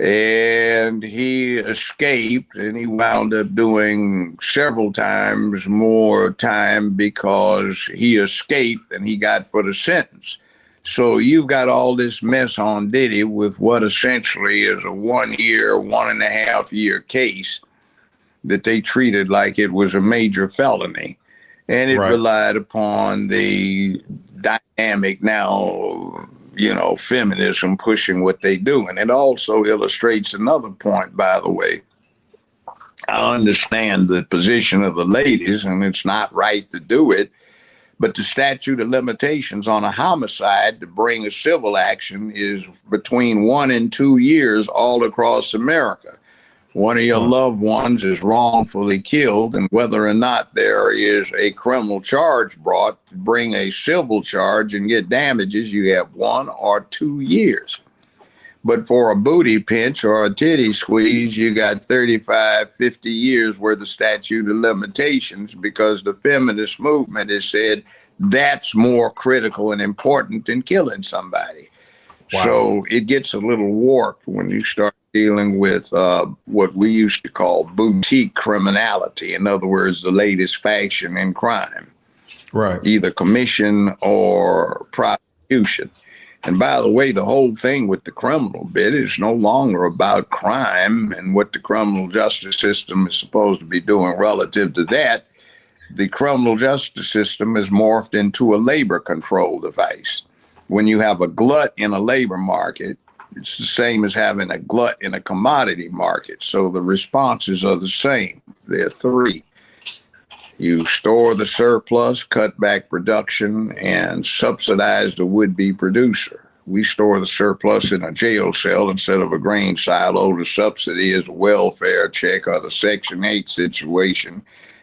and he escaped, and he wound up doing several times more time because he escaped and he got for the sentence. So you've got all this mess on Diddy with what essentially is a 1 year, 1.5 year case that they treated like it was a major felony. And it relied upon the dynamic now, feminism pushing what they do. And it also illustrates another point, by the way. I understand the position of the ladies, and it's not right to do it, but the statute of limitations on a homicide to bring a civil action is between 1 and 2 years all across America. One of your loved ones is wrongfully killed, and whether or not there is a criminal charge brought to bring a civil charge and get damages, you have 1 or 2 years. But for a booty pinch or a titty squeeze, you got 35, 50 years worth of statute of limitations, because the feminist movement has said that's more critical and important than killing somebody. Wow. So it gets a little warped when you start dealing with what we used to call boutique criminality. In other words, the latest fashion in crime, either commission or prosecution. And by the way, the whole thing with the criminal bit is no longer about crime and what the criminal justice system is supposed to be doing relative to that. The criminal justice system is morphed into a labor control device. When you have a glut in a labor market, it's the same as having a glut in a commodity market. So the responses are the same. There are 3. You store the surplus, cut back production, and subsidize the would-be producer. We store the surplus in a jail cell instead of a grain silo. The subsidy is a welfare check or the Section 8 situation.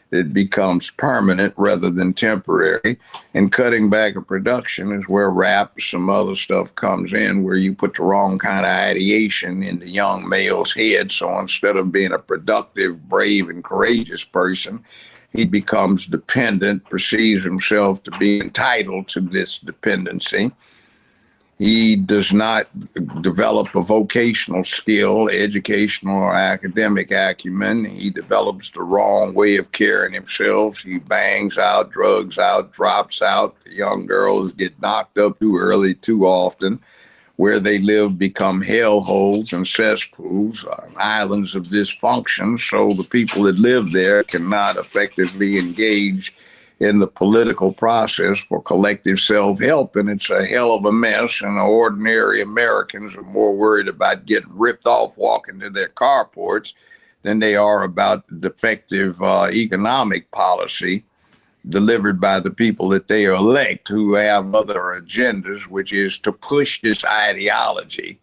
It becomes permanent rather than temporary. And cutting back a production is where rap, some other stuff comes in, where you put the wrong kind of ideation in the young male's head. So instead of being a productive, brave, and courageous person, he becomes dependent, perceives himself to be entitled to this dependency. He does not develop a vocational skill, educational or academic acumen. He develops the wrong way of carrying himself. He bangs out, drugs out, drops out. The young girls get knocked up too early, too often. Where they live become hellholes and cesspools, islands of dysfunction. So the people that live there cannot effectively engage in the political process for collective self-help, and it's a hell of a mess, and ordinary Americans are more worried about getting ripped off walking to their carports than they are about the defective economic policy delivered by the people that they elect, who have other agendas, which is to push this ideology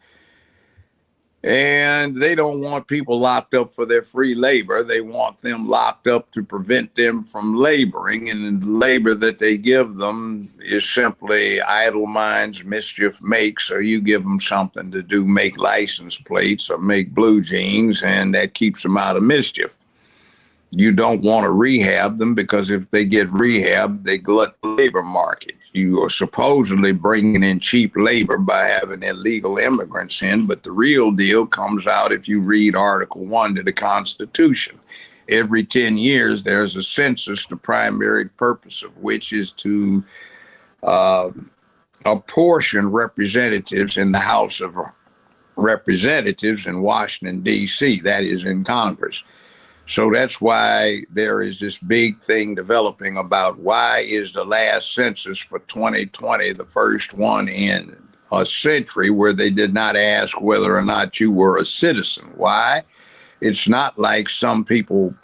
And they don't want people locked up for their free labor. They want them locked up to prevent them from laboring. And the labor that they give them is simply idle minds mischief makes. So you give them something to do, make license plates or make blue jeans, and that keeps them out of mischief. You don't want to rehab them because if they get rehab, they glut the labor market. You are supposedly bringing in cheap labor by having illegal immigrants in, but the real deal comes out if you read Article 1 to the Constitution. Every 10 years, there's a census, the primary purpose of which is to apportion representatives in the House of Representatives in Washington, D.C., that is in Congress. So that's why there is this big thing developing about why is the last census for 2020 the first one in a century where they did not ask whether or not you were a citizen. Why? It's not like some people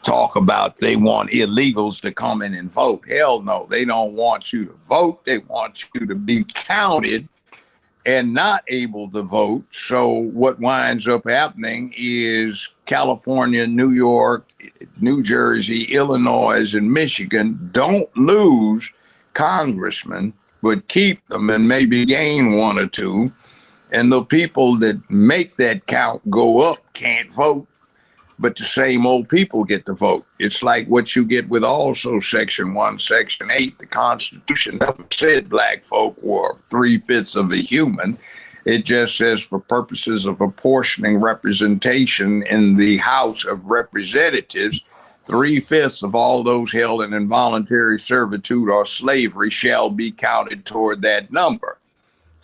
talk about they want illegals to come in and vote. Hell no, they don't want you to vote. They want you to be counted and not able to vote. So what winds up happening is California, New York, New Jersey, Illinois, and Michigan don't lose congressmen, but keep them and maybe gain one or two. And the people that make that count go up can't vote, but the same old people get to vote. It's like what you get with also Section 1, Section 8. The Constitution never said black folk were 3/5 of a human. It just says for purposes of apportioning representation in the House of Representatives, 3/5 of all those held in involuntary servitude or slavery shall be counted toward that number.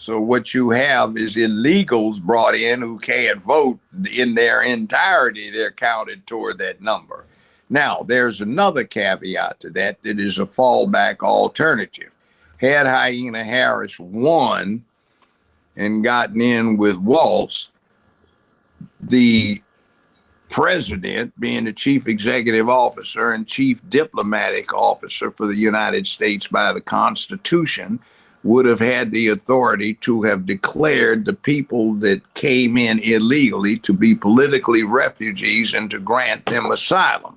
So what you have is illegals brought in who can't vote in their entirety. They're counted toward that number. Now, there's another caveat to that that is a fallback alternative. Had Iryna Harris won and gotten in with Waltz, the president, being the chief executive officer and chief diplomatic officer for the United States by the Constitution, would have had the authority to have declared the people that came in illegally to be politically refugees and to grant them asylum.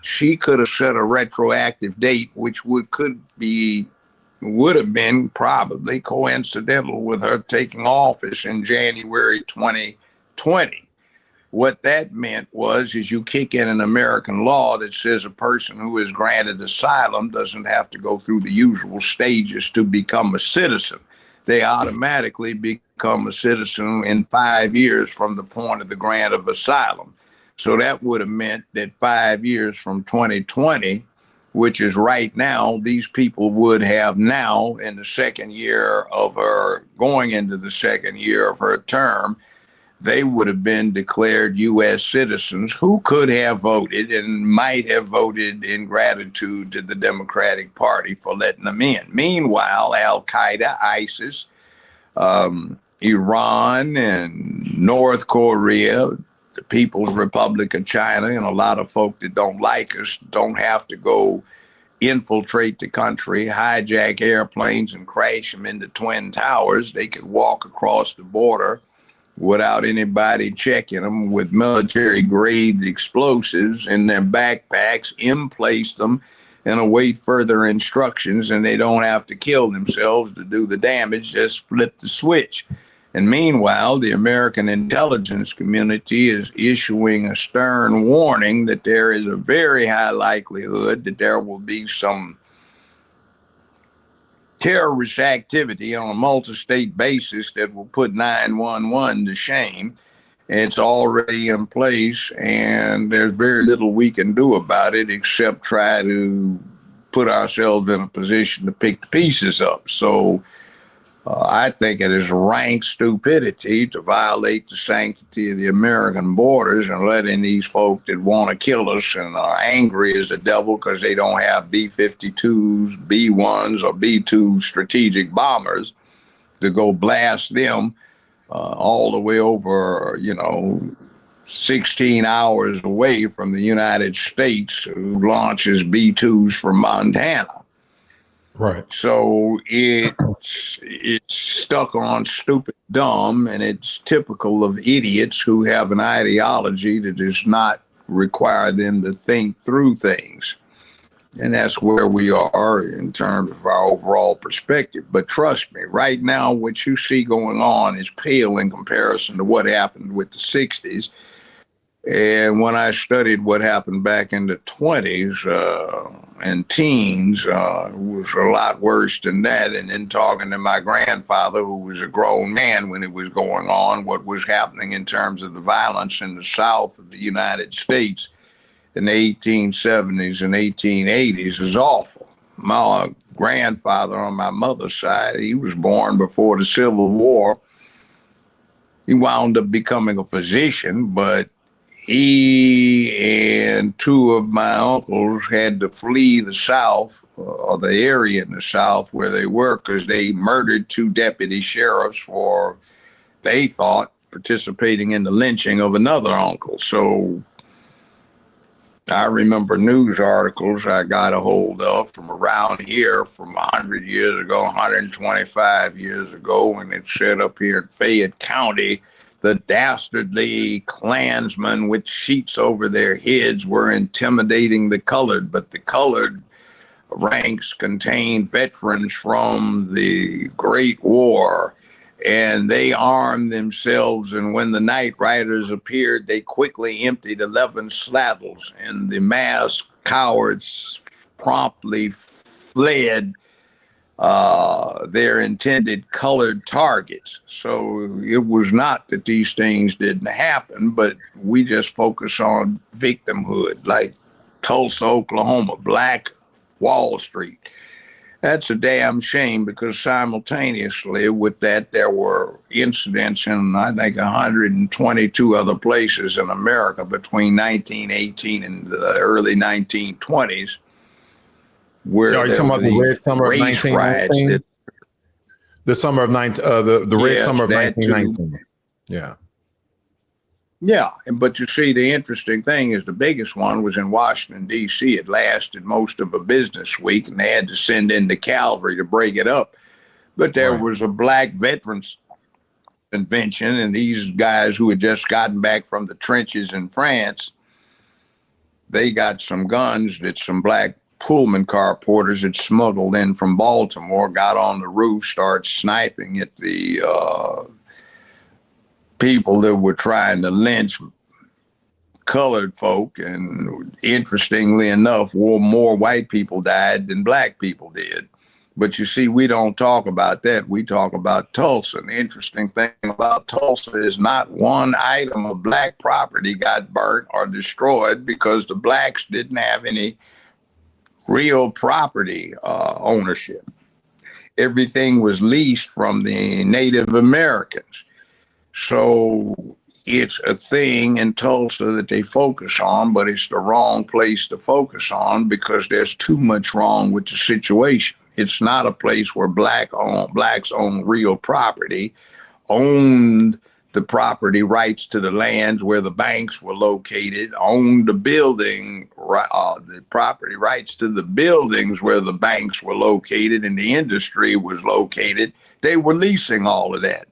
She could have set a retroactive date, which would have been probably coincidental with her taking office in January 2020. What that meant is you kick in an American law that says a person who is granted asylum doesn't have to go through the usual stages to become a citizen. They automatically become a citizen in 5 years from the point of the grant of asylum. So that would have meant that 5 years from 2020, which is right now, these people would have now in the second year of her, going into the second year of her term, they would have been declared U.S. citizens who could have voted and might have voted in gratitude to the Democratic Party for letting them in. Meanwhile, Al-Qaeda, ISIS, Iran, and North Korea, the People's Republic of China, and a lot of folk that don't like us don't have to go infiltrate the country, hijack airplanes, and crash them into Twin Towers. They could walk across the border without anybody checking them with military-grade explosives in their backpacks, emplace them, and await further instructions, and they don't have to kill themselves to do the damage, just flip the switch. And meanwhile, the American intelligence community is issuing a stern warning that there is a very high likelihood that there will be some terrorist activity on a multi-state basis that will put 911 to shame. It's already in place, and there's very little we can do about it except try to put ourselves in a position to pick the pieces up. So I think it is rank stupidity to violate the sanctity of the American borders and letting these folk that want to kill us and are angry as the devil because they don't have B-52s, B-1s, or B-2 strategic bombers to go blast them all the way over, 16 hours away from the United States, who launches B-2s from Montana. Right. So it's stuck on stupid dumb, and it's typical of idiots who have an ideology that does not require them to think through things. And that's where we are in terms of our overall perspective. But trust me, right now, what you see going on is pale in comparison to what happened with the 60s. And when I studied what happened back in the 20s and teens, it was a lot worse than that. And then talking to my grandfather, who was a grown man when it was going on, what was happening in terms of the violence in the South of the United States in the 1870s and 1880s is awful. My grandfather on my mother's side, he was born before the Civil War. He wound up becoming a physician, but he and two of my uncles had to flee the South, or the area in the South where they were, because they murdered two deputy sheriffs for, they thought, participating in the lynching of another uncle. So I remember news articles I got a hold of from around here from 100 years ago, 125 years ago, and it said up here in Fayette County, the dastardly Klansmen with sheets over their heads were intimidating the colored, but the colored ranks contained veterans from the Great War, and they armed themselves, and when the night riders appeared, they quickly emptied 11 saddles, and the masked cowards promptly fled their intended colored targets. So it was not that these things didn't happen, but we just focus on victimhood, like Tulsa, Oklahoma, Black Wall Street. That's a damn shame, because simultaneously with that, there were incidents in, I think, 122 other places in America between 1918 and the early 1920s, where Are you talking about the Red Summer of 1919? The summer of the Red Summer of 1919. Yeah. Yeah, but you see, the interesting thing is the biggest one was in Washington, D.C. It lasted most of a business week, and they had to send in the cavalry to break it up. But there was a Black veterans convention, and these guys who had just gotten back from the trenches in France, they got some guns that some Black Pullman car porters had smuggled in from Baltimore, got on the roof, started sniping at the people that were trying to lynch colored folk. And interestingly enough, more white people died than Black people did. But you see, we don't talk about that. We talk about Tulsa. And the interesting thing about Tulsa is not one item of Black property got burnt or destroyed, because the Blacks didn't have any real property ownership. Everything was leased from the Native Americans. So it's a thing in Tulsa that they focus on, but it's the wrong place to focus on, because there's too much wrong with the situation. It's not a place where blacks own real property, owned the property rights to the lands where the banks were located, owned the the property rights to the buildings where the banks were located and the industry was located. They were leasing all of that.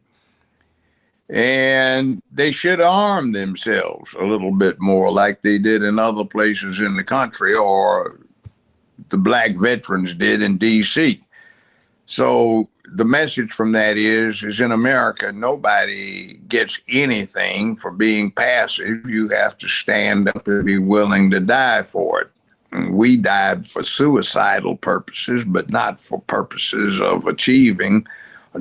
And they should arm themselves a little bit more, like they did in other places in the country, or the Black veterans did in D.C. So the message from that is in America, nobody gets anything for being passive. You have to stand up and be willing to die for it. And we died for suicidal purposes, but not for purposes of achieving,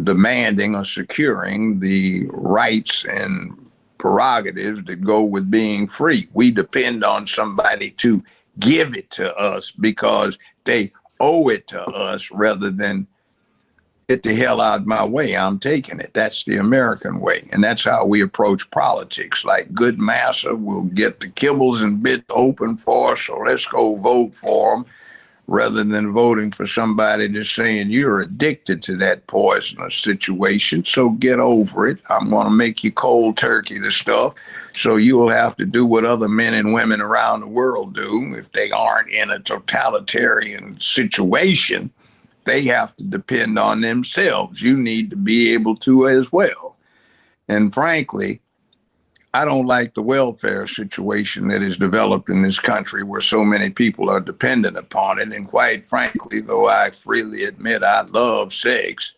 demanding, or securing the rights and prerogatives that go with being free. We depend on somebody to give it to us because they owe it to us, rather than get the hell out of my way, I'm taking it. That's the American way. And that's how we approach politics. Like good massa, we'll get the kibbles and bits open for us, so let's go vote for them, rather than voting for somebody that's saying you're addicted to that poisonous situation, so get over it. I'm going to make you cold turkey the stuff, so you will have to do what other men and women around the world do if they aren't in a totalitarian situation. they have to depend on themselves. You need to be able to as well. And frankly, I don't like the welfare situation that is developed in this country where so many people are dependent upon it. And quite frankly, though I freely admit I love sex,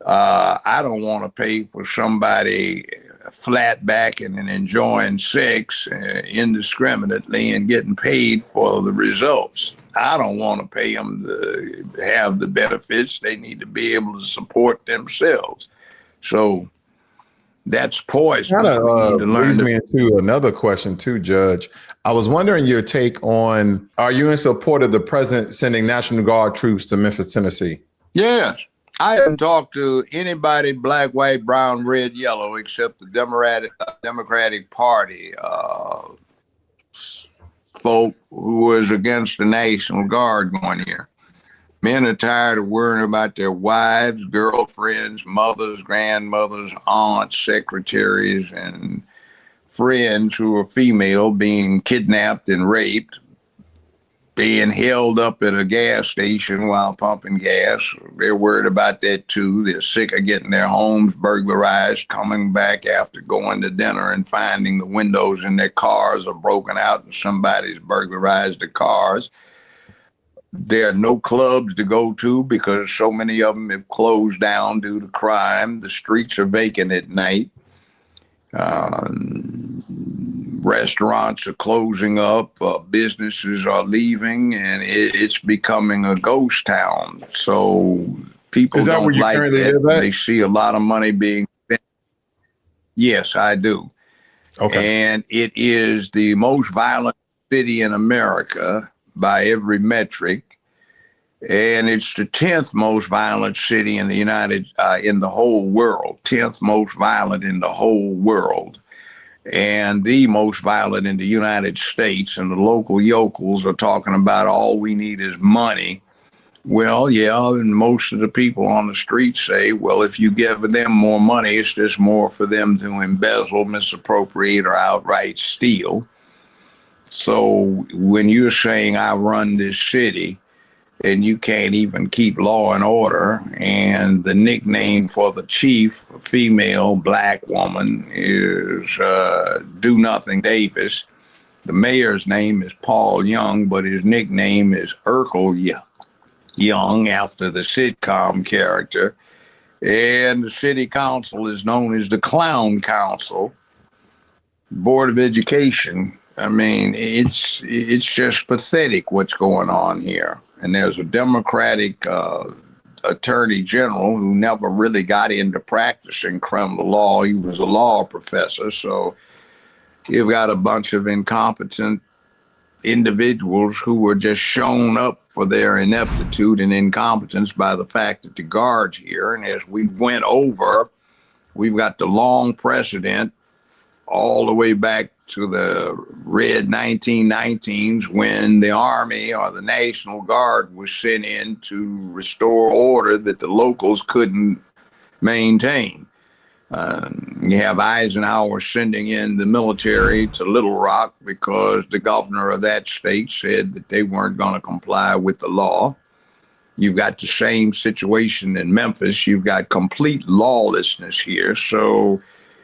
I don't want to pay for somebody flat backing and enjoying sex indiscriminately and getting paid for the results. I don't want to pay them to have the benefits. They need to be able to support themselves. So that's poison. Kind of leads me into another question too, Judge. I was wondering your take on, are you in support of the president sending National Guard troops to Memphis, Tennessee? Yes. I haven't talked to anybody black, white, brown, red, yellow, except the Democratic Party folk who was against the National Guard going here. Men are tired of worrying about their wives, girlfriends, mothers, grandmothers, aunts, secretaries, and friends who are female being kidnapped and raped, being held up at a gas station while pumping gas. They're worried about that too. They're sick of getting their homes burglarized, coming back after going to dinner and finding the windows in their cars are broken out and somebody's burglarized the cars. There are no clubs to go to because so many of them have closed down due to crime. The streets are vacant at night. Restaurants are closing up. Businesses are leaving, and it's becoming a ghost town. So people don't like that. They see a lot of money being spent. Yes, I do. Okay. And it is the most violent city in America by every metric. And it's the 10th most violent city in the in the whole world, 10th most violent in the whole world, and the most violent in the United States. And the local yokels are talking about all we need is money. Well, yeah, and most of the people on the street say, well, if you give them more money, it's just more for them to embezzle, misappropriate, or outright steal. So when you're saying I run this city, and you can't even keep law and order, and the nickname for the chief, a female black woman, is Do Nothing Davis. The mayor's name is Paul Young, but his nickname is Urkel Young, after the sitcom character. And the city council is known as the Clown Council. Board of Education, I mean, it's just pathetic what's going on here. And there's a Democratic attorney general who never really got into practicing criminal law. He was a law professor. So you've got a bunch of incompetent individuals who were just shown up for their ineptitude and incompetence by the fact that the guards here, and as we went over, we've got the long precedent all the way back to the red 1919s when the Army or the National Guard was sent in to restore order that the locals couldn't maintain. You have Eisenhower sending in the military to Little Rock because the governor of that state said that they weren't going to comply with the law. You've got the same situation in Memphis. You've got complete lawlessness here. So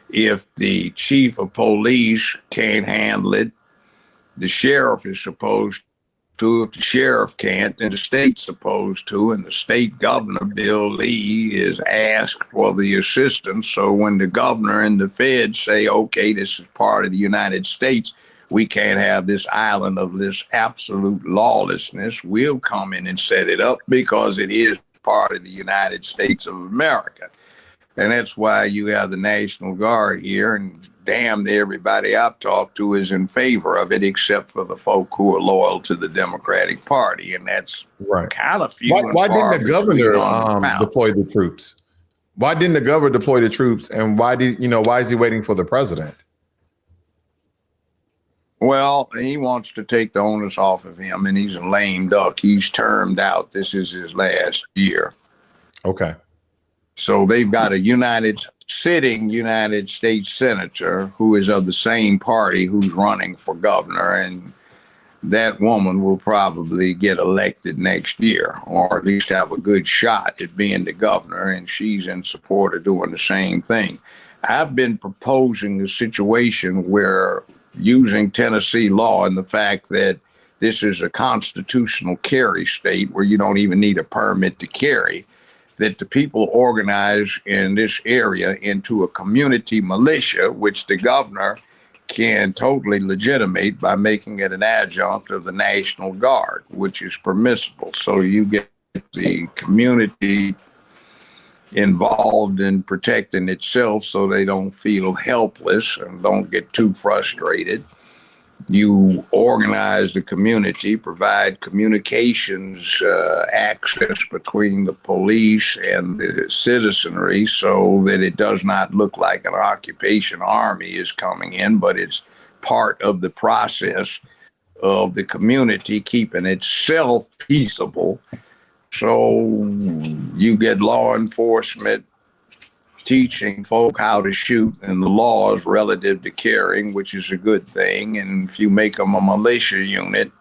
if the chief of police can't handle it, the sheriff is supposed to. If the sheriff can't, then the state's supposed to. And the state governor, Bill Lee, is asked for the assistance. So when the governor and the feds say, okay, this is part of the United States, we can't have this island of this absolute lawlessness, we'll come in and set it up because it is part of the United States of America. And that's why you have the National Guard here, and damn everybody I've talked to is in favor of it, except for the folk who are loyal to the Democratic Party, and that's kind of few. Why didn't the governor deploy the troops? Why didn't the governor deploy the troops, and why is he waiting for the president? Well, he wants to take the onus off of him, and he's a lame duck. He's termed out. This is his last year. Okay. So they've got a sitting United States senator who is of the same party who's running for governor. And that woman will probably get elected next year, or at least have a good shot at being the governor, and she's in support of doing the same thing. I've been proposing a situation where, using Tennessee law and the fact that this is a constitutional carry state where you don't even need a permit to carry, that the people organize in this area into a community militia, which the governor can totally legitimate by making it an adjunct of the National Guard, which is permissible. So you get the community involved in protecting itself so they don't feel helpless and don't get too frustrated. You organize the community, provide communications access between the police and the citizenry so that it does not look like an occupation army is coming in, but it's part of the process of the community keeping itself peaceable. So you get law enforcement teaching folk how to shoot and the laws relative to carrying, which is a good thing. And if you make them a militia unit,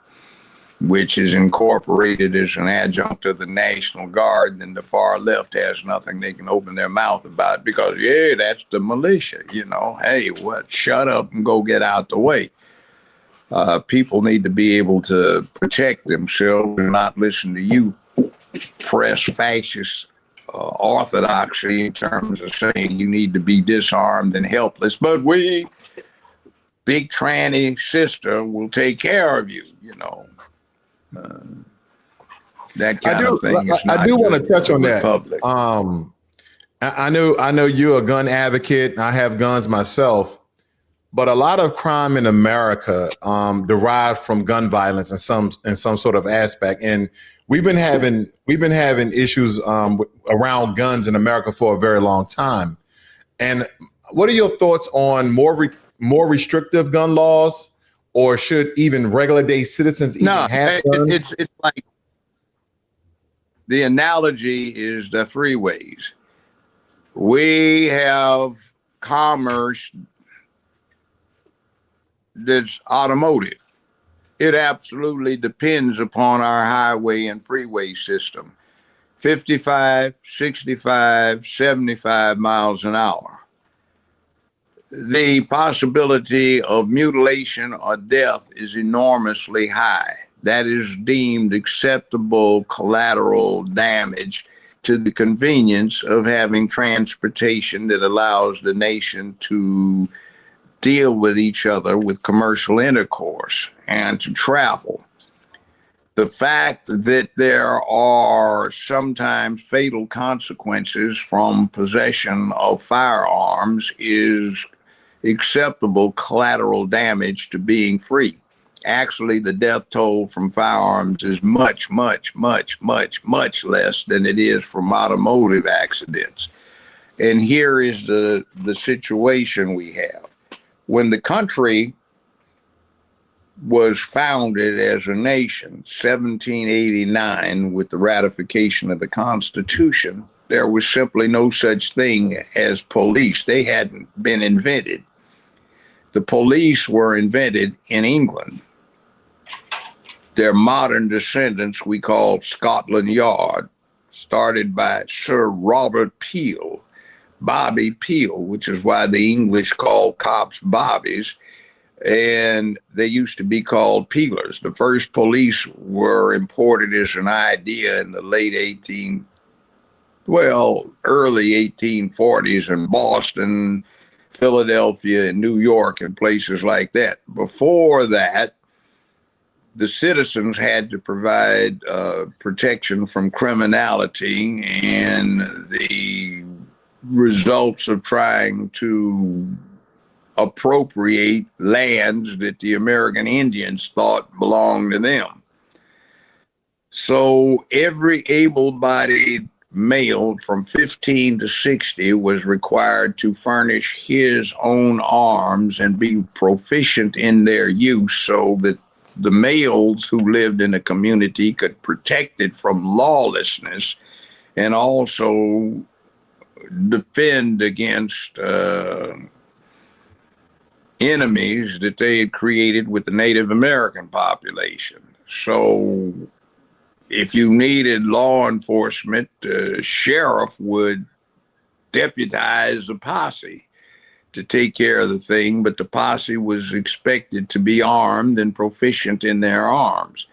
which is incorporated as an adjunct of the National Guard, then the far left has nothing they can open their mouth about, because, yeah, that's the militia, you know. Hey, what? Shut up and go get out the way. People need to be able to protect themselves and not listen to you press fascist orthodoxy in terms of saying you need to be disarmed and helpless, but we, big tranny sister, will take care of you, you know. That kind of thing is not. I do want to touch on that. Republic. I know you're a gun advocate. I have guns myself, but a lot of crime in America derived from gun violence in some sort of aspect. And we've been having issues around guns in America for a very long time. And what are your thoughts on more restrictive gun laws, or should even regular day citizens even have guns? It's like, the analogy is the freeways. We have commerce that's automotive. It absolutely depends upon our highway and freeway system. 55, 65, 75 miles an hour. The possibility of mutilation or death is enormously high. That is deemed acceptable collateral damage to the convenience of having transportation that allows the nation to deal with each other with commercial intercourse and to travel. The fact that there are sometimes fatal consequences from possession of firearms is acceptable collateral damage to being free. Actually, the death toll from firearms is much, much, much, much, much less than it is from automotive accidents. And here is the situation we have. When the country was founded as a nation, 1789, with the ratification of the Constitution, there was simply no such thing as police. They hadn't been invented. The police were invented in England. Their modern descendants we call Scotland Yard, started by Sir Robert Peel, Bobby Peel, which is why the English call cops bobbies, and they used to be called peelers. The first police were imported as an idea in the early 1840s in Boston, Philadelphia, and New York, and places like that. Before that, the citizens had to provide protection from criminality, and the results of trying to appropriate lands that the American Indians thought belonged to them. So every able-bodied male from 15 to 60 was required to furnish his own arms and be proficient in their use so that the males who lived in the community could protect it from lawlessness and also defend against enemies that they had created with the Native American population. So if you needed law enforcement, the sheriff would deputize a posse to take care of the thing, but the posse was expected to be armed and proficient in their arms.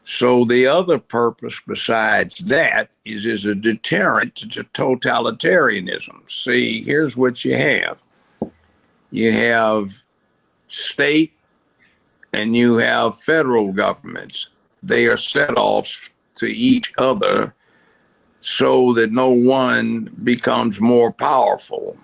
So the other purpose besides that is as a deterrent to totalitarianism. See, here's what you have. You have state and you have federal governments. They are set-offs to each other so that no one becomes more powerful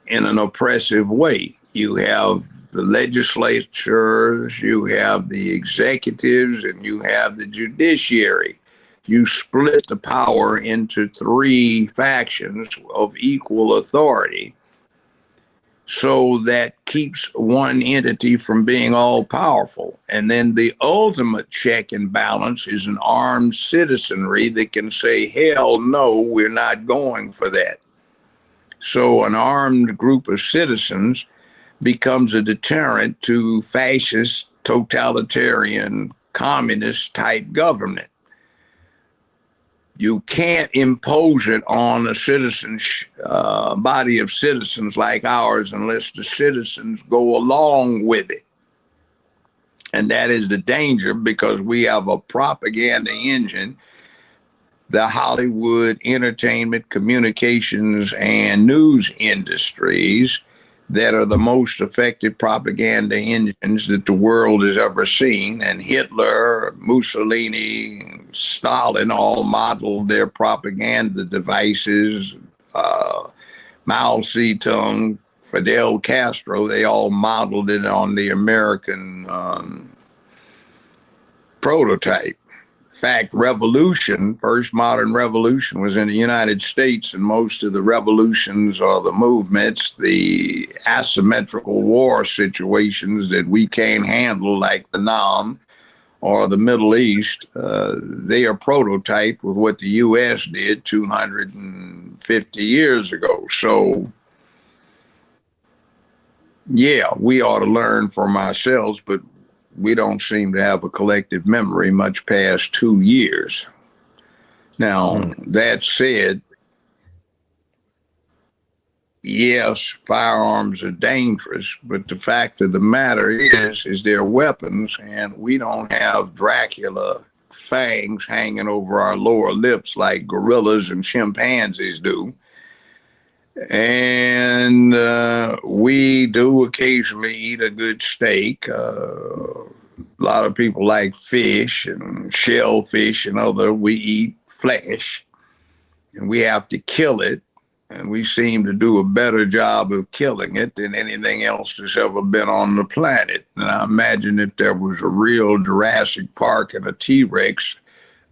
in an oppressive way. You have the legislatures, you have the executives, and you have the judiciary. You split the power into three factions of equal authority. So that keeps one entity from being all powerful. And then the ultimate check and balance is an armed citizenry that can say, hell no, we're not going for that. So an armed group of citizens becomes a deterrent to fascist, totalitarian, communist type government. You can't impose it on a body of citizens like ours unless the citizens go along with it. And that is the danger, because we have a propaganda engine. The Hollywood, entertainment, communications, and news industries that are the most effective propaganda engines that the world has ever seen. And Hitler, Mussolini, Stalin all modeled their propaganda devices. Mao Zedong, Fidel Castro, they all modeled it on the American prototype. In fact, revolution, first modern revolution, was in the United States, and most of the revolutions or the movements, the asymmetrical war situations that we can't handle, like the Nam or the Middle East, they are prototyped with what the U.S. did 250 years ago. So, yeah, we ought to learn from ourselves, but we don't seem to have a collective memory much past 2 years. Now, that said, yes, firearms are dangerous, but the fact of the matter is they're weapons, and we don't have Dracula fangs hanging over our lower lips like gorillas and chimpanzees do. And we do occasionally eat a good steak. A lot of people like fish and shellfish and other. We eat flesh, and we have to kill it. And we seem to do a better job of killing it than anything else that's ever been on the planet. And I imagine if there was a real Jurassic Park and a T-Rex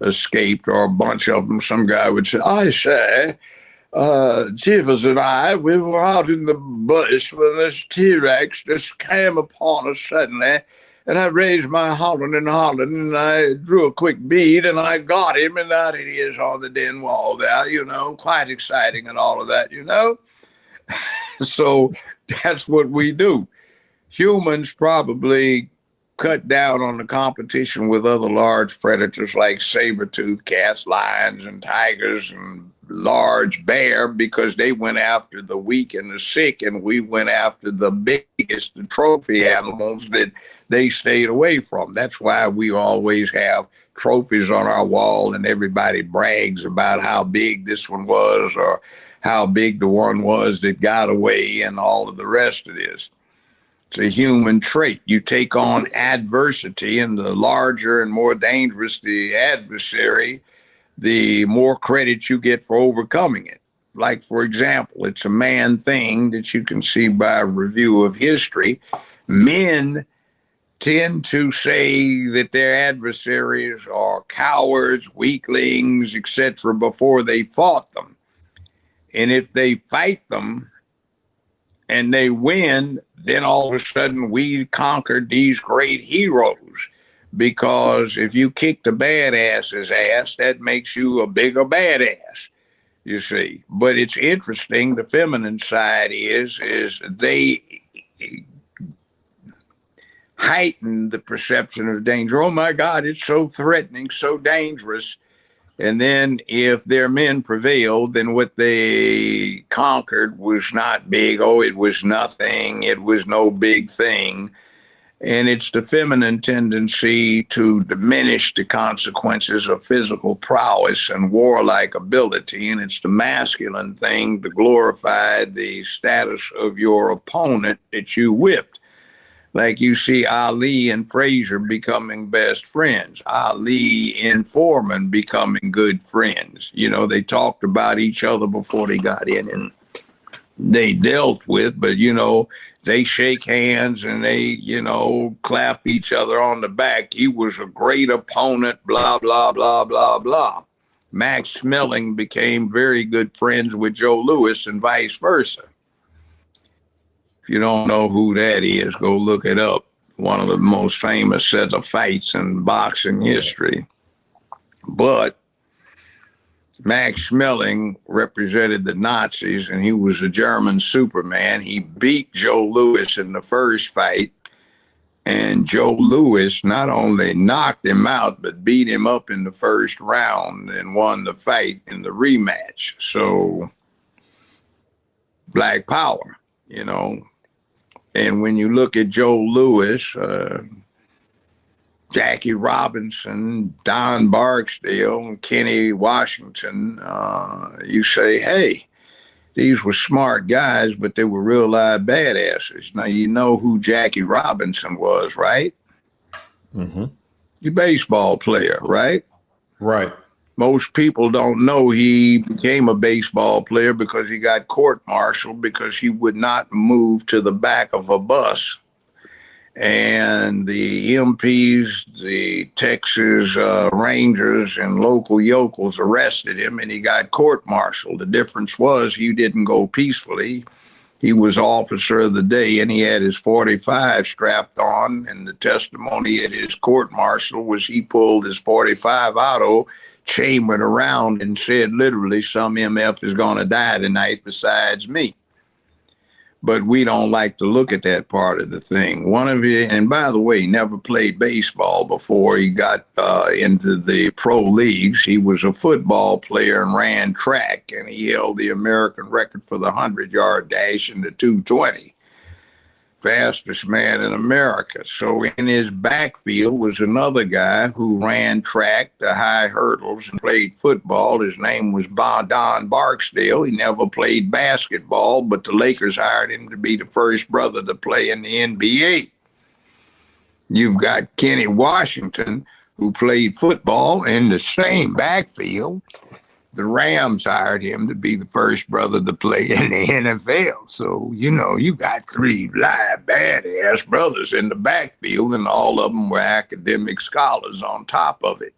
escaped, or a bunch of them, some guy would say, I say, Jeeves and I, we were out in the bush when this T-Rex just came upon us suddenly, and I raised my hollering and I drew a quick bead, and I got him, and out it is on the den wall there, you know, quite exciting and all of that, you know. So that's what we do. Humans probably cut down on the competition with other large predators like saber-toothed cats, lions, and tigers, and large bear, because they went after the weak and the sick, and we went after the biggest, the trophy animals that they stayed away from. That's why we always have trophies on our wall, and everybody brags about how big this one was, or how big the one was that got away, and all of the rest of this. It's a human trait. You take on adversity, and the larger and more dangerous the adversary, the more credit you get for overcoming it. Like, for example, it's a man thing that you can see by a review of history. Men tend to say that their adversaries are cowards, weaklings, etc. before they fought them. And if they fight them and they win, then all of a sudden we conquered these great heroes. Because if you kick the badass's ass, that makes you a bigger badass, you see. But it's interesting, the feminine side is they heightened the perception of danger. Oh my God, it's so threatening, so dangerous. And then if their men prevailed, then what they conquered was not big. Oh, it was nothing. It was no big thing. And it's the feminine tendency to diminish the consequences of physical prowess and warlike ability. And it's the masculine thing to glorify the status of your opponent that you whipped. Like you see Ali and Frazier becoming best friends, Ali and Foreman becoming good friends. You know, they talked about each other before they got in and they dealt with, but, you know, they shake hands and they, you know, clap each other on the back. He was a great opponent, blah, blah, blah, blah, blah. Max Schmeling became very good friends with Joe Louis and vice versa. If you don't know who that is, go look it up. One of the most famous set of fights in boxing history. But Max Schmeling represented the Nazis, and he was a German Superman. He beat Joe Louis in the first fight, and Joe Louis not only knocked him out, but beat him up in the first round and won the fight in the rematch. So, Black Power, you know. And when you look at Joe Louis, Jackie Robinson, Don Barksdale, and Kenny Washington, you say, hey, these were smart guys, but they were real live badasses. Now, you know who Jackie Robinson was, right? Mm-hmm. You baseball player, right? Right. Most people don't know he became a baseball player because he got court-martialed because he would not move to the back of a bus. And the MPs, the Texas Rangers and local yokels arrested him and he got court-martialed. The difference was he didn't go peacefully. He was officer of the day and he had his 45 strapped on. And the testimony at his court-martial was he pulled his 45 auto, chambered around and said, literally, some MF is going to die tonight besides me. But we don't like to look at that part of the thing. One of you, and by the way, never played baseball before he got into the pro leagues. He was a football player and ran track, and he held the American record for the 100-yard dash in the 220. Fastest man in America. So in his backfield was another guy who ran track, the high hurdles, and played football. His name was Don Barksdale. He never played basketball, but the Lakers hired him to be the first brother to play in the NBA. You've got Kenny Washington, who played football in the same backfield. The Rams hired him to be the first brother to play in the NFL. So, you know, you got three live badass brothers in the backfield, and all of them were academic scholars on top of it.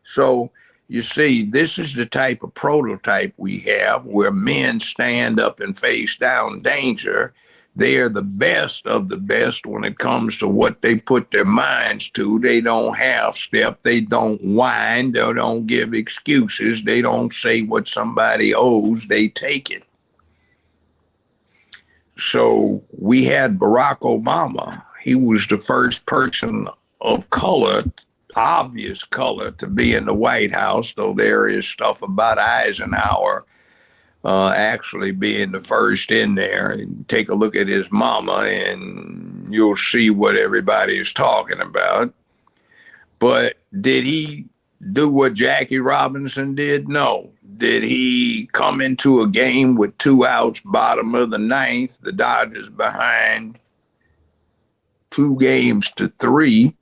So, you see, this is the type of prototype we have where men stand up and face down danger. They are the best of the best when it comes to what they put their minds to. They don't half-step. They don't whine. They don't give excuses. They don't say what somebody owes. They take it. So we had Barack Obama. He was the first person of color, obvious color, to be in the White House, though there is stuff about Eisenhower actually being the first in there. Take a look at his mama and you'll see what everybody is talking about. But did he do what Jackie Robinson did? No. Did he come into a game with 2 outs, bottom of the ninth, the Dodgers behind 2-3?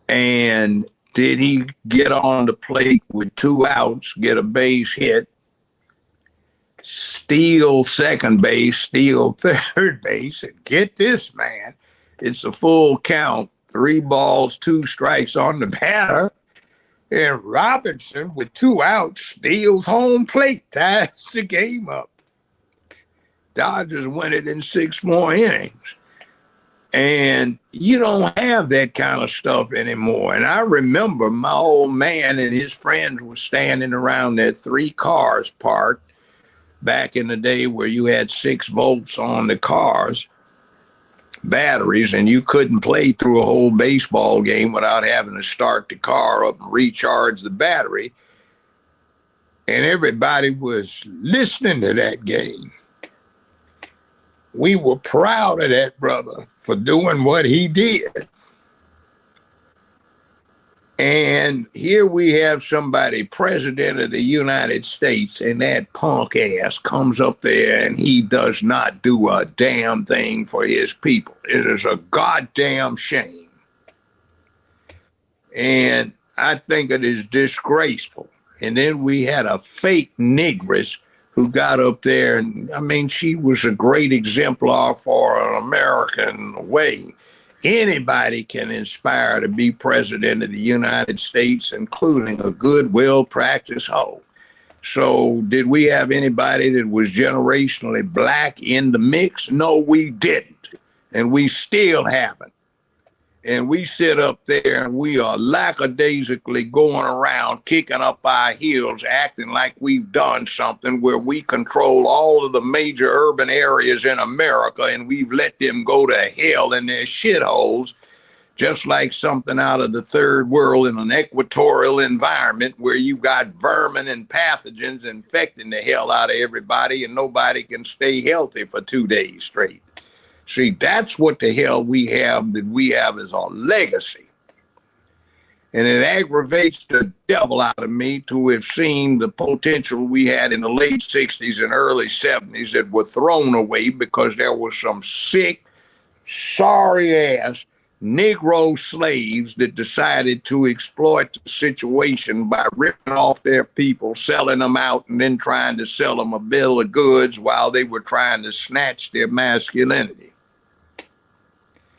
And did he get on the plate with 2 outs, get a base hit, steal second base, steal third base, and get this, man, it's a full count, 3 balls, 2 strikes on the batter, and Robinson, with 2 outs, steals home plate, ties the game up. Dodgers win it in 6 more innings. And you don't have that kind of stuff anymore. And I remember my old man and his friends were standing around there, 3 cars parked back in the day where you had 6 volts on the cars. batteries, and you couldn't play through a whole baseball game without having to start the car up and recharge the battery. And everybody was listening to that game. We were proud of that brother for doing what he did. And here we have somebody, president of the United States, and that punk ass comes up there and he does not do a damn thing for his people. It is a goddamn shame. And I think it is disgraceful. And then we had a fake negress who got up there, and I mean, she was a great exemplar for an American way. Anybody can inspire to be president of the United States, including a good, well-practiced hoe. So did we have anybody that was generationally black in the mix? No, we didn't. And we still haven't. And we sit up there and we are lackadaisically going around, kicking up our heels, acting like we've done something where we control all of the major urban areas in America, and we've let them go to hell in their shitholes, just like something out of the third world in an equatorial environment where you got vermin and pathogens infecting the hell out of everybody, and nobody can stay healthy for 2 days straight. See, that's what the hell we have as our legacy. And it aggravates the devil out of me to have seen the potential we had in the late 60s and early 70s that were thrown away because there was some sick, sorry-ass Negro slaves that decided to exploit the situation by ripping off their people, selling them out, and then trying to sell them a bill of goods while they were trying to snatch their masculinity.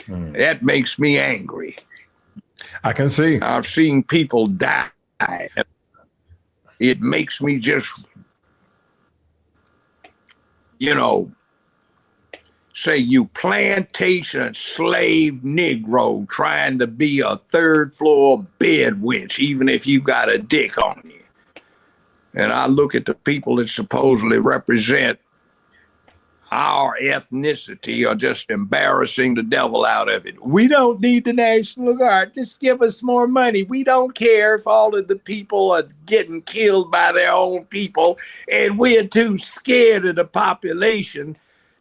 That makes me angry. I can see. I've seen people die. It makes me just, say you plantation slave Negro trying to be a third floor bed wench, even if you got a dick on you. And I look at the people that supposedly represent our ethnicity are just embarrassing the devil out of it. We don't need the National Guard. Just give us more money. We don't care if all of the people are getting killed by their own people, and we're too scared of the population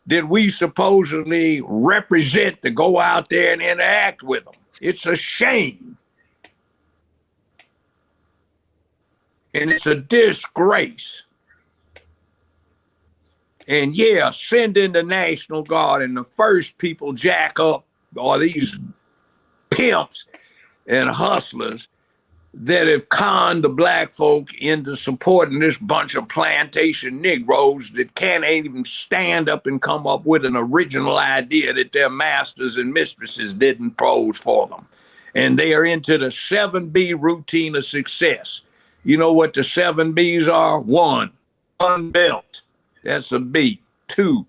that we supposedly represent to go out there and interact with them. It's a shame. And it's a disgrace. And yeah, send in the National Guard, and the first people jack up are these pimps and hustlers that have conned the black folk into supporting this bunch of plantation Negroes that can't even stand up and come up with an original idea that their masters and mistresses didn't pose for them. And they are into the 7B routine of success. You know what the 7 B's are? 1, unbelt. That's a B. 2,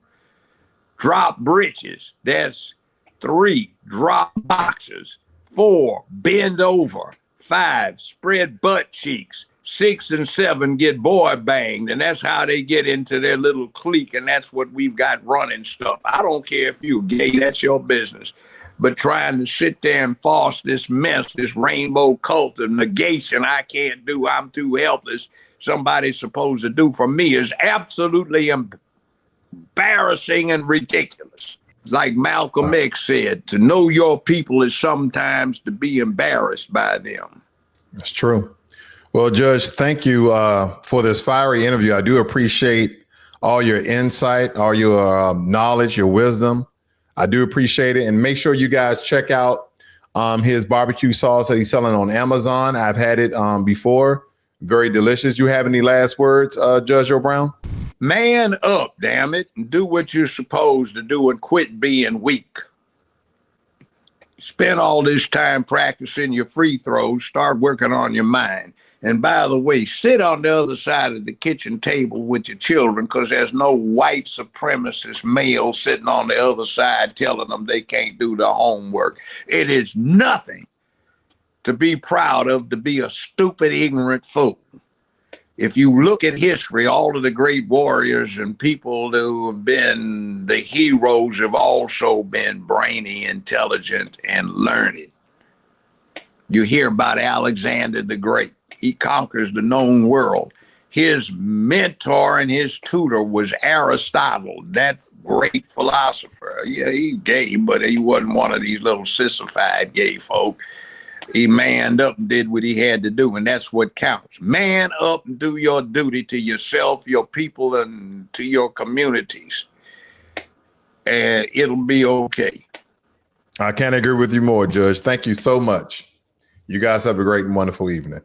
drop breeches. That's 3, drop boxers. 4, bend over. 5, spread butt cheeks. 6 and 7, get boy banged. And that's how they get into their little clique. And that's what we've got running stuff. I don't care if you're gay, that's your business. But trying to sit there and force this mess, this rainbow cult of negation, I can't do, I'm too helpless, somebody's supposed to do for me is absolutely embarrassing and ridiculous. Like Malcolm X said, to know your people is sometimes to be embarrassed by them. That's true. Well, Judge, thank you for this fiery interview. I do appreciate all your insight, all your knowledge, your wisdom. I do appreciate it. And make sure you guys check out his barbecue sauce that he's selling on Amazon. I've had it before. Very delicious. You have any last words, Judge O'Brown? Man up, damn it, and do what you're supposed to do and quit being weak. Spend all this time practicing your free throws. Start working on your mind. And by the way, sit on the other side of the kitchen table with your children, because there's no white supremacist male sitting on the other side telling them they can't do the homework. It is nothing to be proud of to be a stupid, ignorant fool. if you look at history, all of the great warriors and people who have been the heroes have also been brainy, intelligent, and learned. You hear about Alexander the Great. He conquers the known world. His mentor and his tutor was Aristotle, that great philosopher. Yeah, he gay, but he wasn't one of these little sissified gay folk. He manned up and did what he had to do, and that's what counts. Man up and do your duty to yourself, your people, and to your communities, and it'll be okay. I can't agree with you more, Judge. Thank you so much. You guys have a great and wonderful evening.